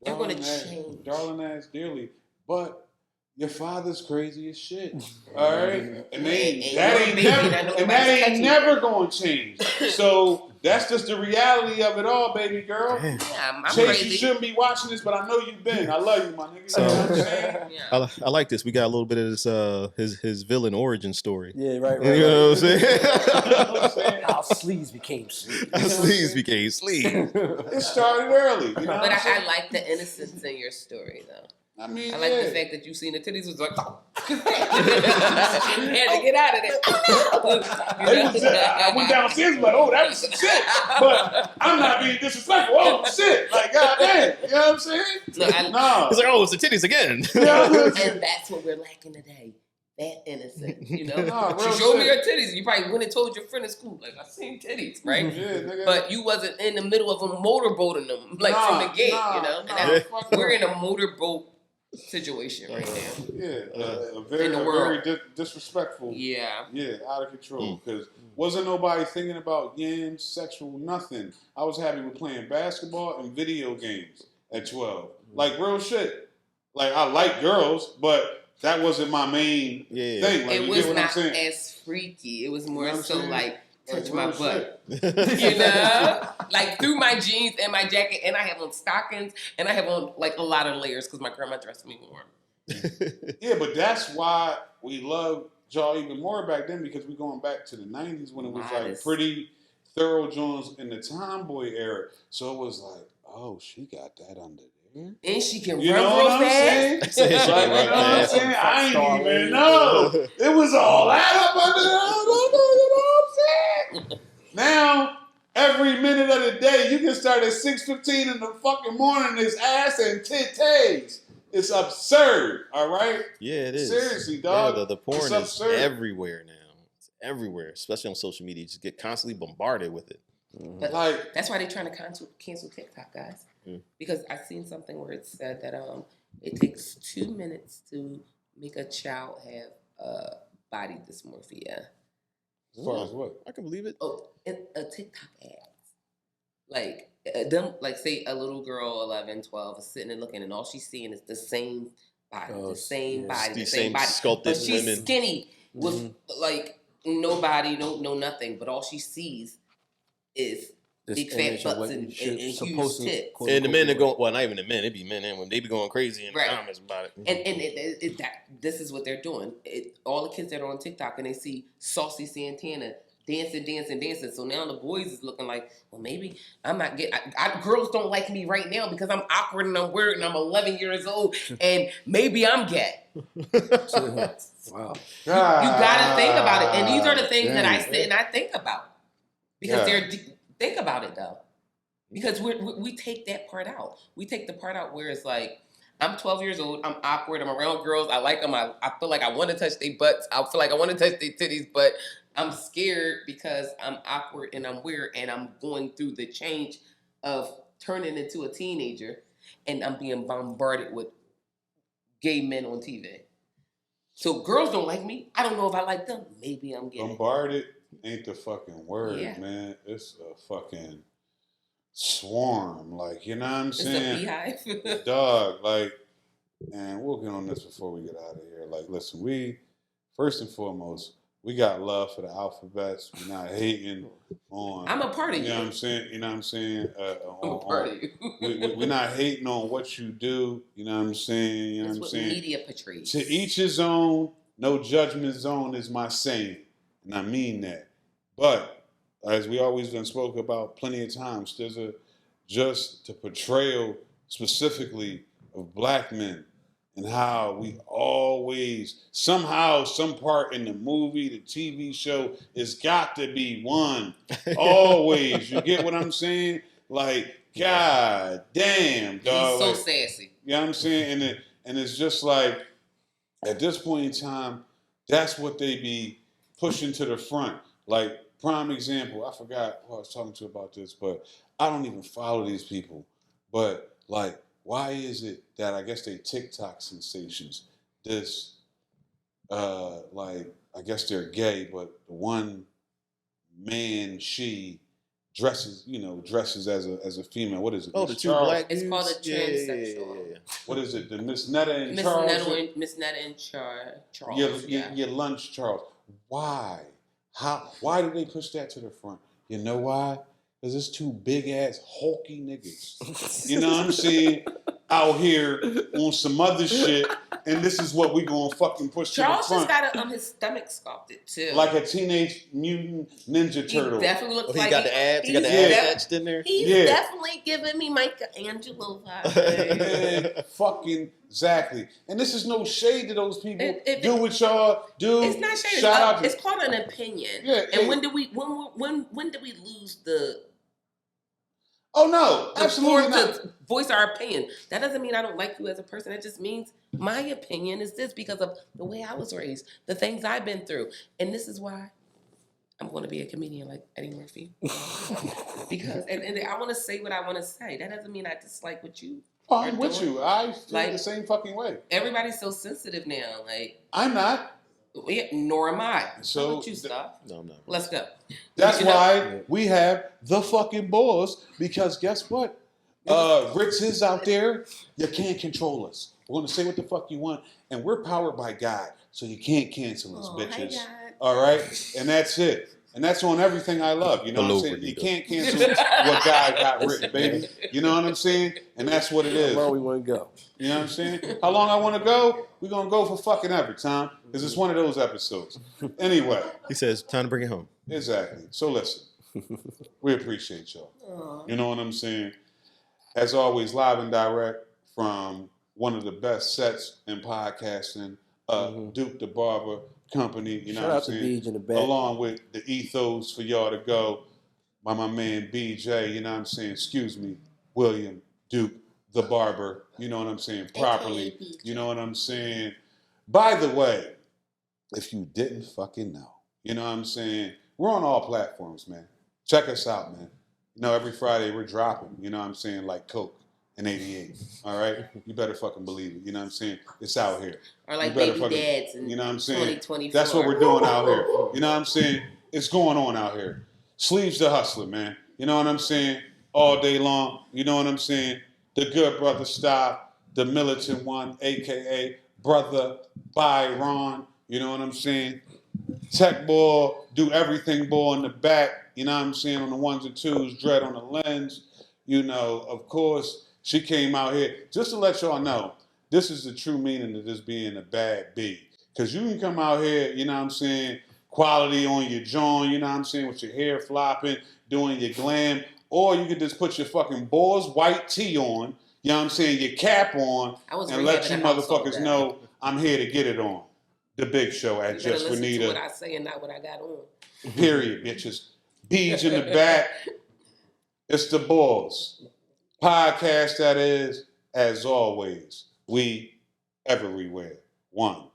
They're gonna darling ass- change. darling ass dearly, but your father's crazy as shit. All right, and that ain't never gonna change. So that's just the reality of it all, baby girl. Damn. Yeah, I'm Chase, you crazy. shouldn't be watching this, but I know you've been. I love you, my nigga. So- You know what I'm saying? Yeah. I like this. We got a little bit of this his villain origin story. Yeah, right. You know what I'm saying? How sleaze became sleaze. Sleeves became sleeves. It started early. You know what But I'm saying? I like the innocence in your story, though. I mean, I like yeah. the fact that you seen the titties was like, had to get out of there. I went downstairs, but oh, that was some shit. But I'm not being disrespectful. Oh, shit. Like, goddamn. You know what I'm saying? Look, I- No. He's like, oh, it's the titties again. and that's what we're lacking today. That innocence, you know? Nah, real She showed me shit. her titties. You probably went and told your friend in school, like, I seen titties, right? Yeah, nigga. But you wasn't in the middle of them motorboating them, like from the gate, you know? And that's, fuck we're no. in a motorboat situation right now. Yeah, a In very, the world. disrespectful. Yeah. Yeah, out of control. Because wasn't nobody thinking about yams, sexual, nothing. I was happy with playing basketball and video games at 12. Like, real shit. Like, I like girls, but that wasn't my main Yeah. thing. Like, It you was get what I'm not saying? as freaky. It was more You know what so I'm saying? like, touch Like, my real butt. shit. You know? Like through my jeans and my jacket, and I have on stockings, and I have on like a lot of layers because my grandma dressed me warm. Yeah, but that's why we love y'all even more back then, because we're going back to the 90s when it was like Modest. pretty thorough Jones in the tomboy era. So it was like, oh, she got that under there. And she can You run know real what I'm fast. saying? She Like, can you run know what I'm fast. saying? I ain't even know. It was all that up under there. You know what I'm saying? Now, every minute of the day, you can start at 6:15 in the fucking morning. It's ass and titties. It's absurd. All right. Yeah, it is. Seriously, dog. Yeah, the porn It's is absurd. everywhere now. It's everywhere, especially on social media. You just get constantly bombarded with it. But Like, that's why they're trying to cancel TikTok, guys. Mm. Because I seen something where it said that it takes 2 minutes to make a child have body dysmorphia. as far as what? I can believe it. Oh, a TikTok ads. Like them, like say a little girl, 11, 12, is sitting and looking, and all she's seeing is the same body, the same body, the These same same body. sculpted But she's women. skinny with like no body, no nothing. But all she sees is This big image fat of butts what and you should huge supposed to, tits. quote, And the unquote, men be are going, well, not even the men, it'd be men, when they be going crazy in the Right. comments about it. And this is what they're doing. All the kids that are on TikTok and they see Saucy Santana dancing. So now the boys is looking like, well, maybe I'm not getting. Girls don't like me right now because I'm awkward and I'm weird and I'm 11 years old and maybe I'm gay. Wow. You gotta think about it, and these are the things that I Dang. sit and I think about because Yeah. think about it though, because we take that part out. We take the part out where it's like, I'm 12 years old. I'm awkward. I'm around girls. I like them. I feel like I want to touch their butts. I feel like I want to touch their titties, but I'm scared because I'm awkward and I'm weird and I'm going through the change of turning into a teenager and I'm being bombarded with gay men on TV. So girls don't like me. I don't know if I like them. Maybe I'm gay. Bombarded ain't the fucking word, Yeah. man. It's a fucking swarm. Like, you know what I'm It's a saying? beehive. Dog, like, and we'll get on this before we get out of here. Like, listen, we, first and foremost, we got love for the alphabets. We're not hating on. I'm a part of You know what you. I'm saying? You know what I'm saying? I'm a part of you. We're not hating on what you do. You know what I'm saying? You know That's what I'm what saying? media portrays. To each his own, no judgment zone is my saying. And I mean that. But as we always done spoke about plenty of times, there's just the portrayal specifically of black men and how we always, somehow, some part in the movie, the TV show, it's got to be one. Always. You get what I'm saying? Like, God damn, He's dog. so Like, sassy. you know what I'm saying? And it's just like, at this point in time, that's what they be pushing to the front. Like, prime example, I forgot who I was talking to about this, but I don't even follow these people. But, like, why is it that I guess they TikTok sensations, this, like, I guess they're gay, but the one man, she dresses as a female. What is it? Oh, the Miss two Charles? black It's dudes? called a transsexual. What is it? The Miss Netta and Miss Charles? Netta and Charles. Your lunch, Charles. Why? Why did they push that to the front? You know why? Because it's two big ass hulky niggas. You know what I'm saying? Out here on some other shit, and this is what we gonna fucking push Charles to the just front. got his stomach sculpted too. Like a teenage mutant ninja turtle. He definitely looks Oh, he like got the abs. He got the he's abs def- etched in there. He's Yeah. definitely giving me Michelangelo vibes. Man, fucking exactly. And this is no shade to those people. It- Do what y'all do. It's not shade. Shout out to It's called an opinion. Yeah, And yeah. when did we lose the Oh no, absolutely form not. to voice our opinion? That doesn't mean I don't like you as a person. That just means my opinion is this because of the way I was raised, the things I've been through, and this is why I'm going to be a comedian like Eddie Murphy. Because and I want to say what I want to say. That doesn't mean I dislike what you. Oh, I'm with you. I feel Like- the same fucking way. Everybody's so sensitive now. Like, I'm not. yeah, nor am I. So So what you stop. No, I'm not. Let's go. That's You know- why we have the fucking Bols, because guess what? Ritz is out there. You can't control us. We're going to say what the fuck you want, and we're powered by God, so you can't cancel us, Oh, hi, bitches. God. All right? And that's it. And that's on everything I love. You know what I'm Hello, saying? You Benito. can't cancel what God got written, baby. You know what I'm saying? And that's what it is. Where we want to go? You know what I'm saying? How long I want to go? We're going to go for fucking ever, Tom, because it's one of those episodes. Anyway, He says, time to bring it home. exactly. So listen, we appreciate y'all. Aw. You know what I'm saying? As always, live and direct from one of the best sets in podcasting, Duke the Barber Company. You know Shout what I'm out to saying? Beej in the back. Along with the ethos for y'all to go by my man BJ. You know what I'm saying? Excuse me, William Duke the barber, you know what I'm saying, properly. You know what I'm saying? By the way, if you didn't fucking know, you know what I'm saying? We're on all platforms, man. Check us out, man. You know, every Friday we're dropping, you know what I'm saying, like Coke and 88. All right? You better fucking believe it. You know what I'm saying? It's out here. Or like You better baby fucking- dads in You know what I'm saying? 2024. That's what we're doing out here. You know what I'm saying? It's going on out here. Sleeves the hustler, man. You know what I'm saying? All day long. You know what I'm saying? The good brother style, the militant one, aka brother Byron. You know what I'm saying? Tech ball, do everything ball in the back. You know what I'm saying? On the ones and twos, dread on the lens. You know, of course, she came out here just to let y'all know. This is the true meaning of this being a bad B. Because you can come out here, you know what I'm saying, quality on your joint, you know what I'm saying, with your hair flopping, doing your glam, or you could just put your fucking Bols white tee on, you know what I'm saying, your cap on, and let you motherfuckers know I'm here to get it on. The Big Show at You better Just listen to what Renita. I say and not what I got on. Period, bitches. Beads in the back. It's the Bols. Podcast, that is, as always, we everywhere. One.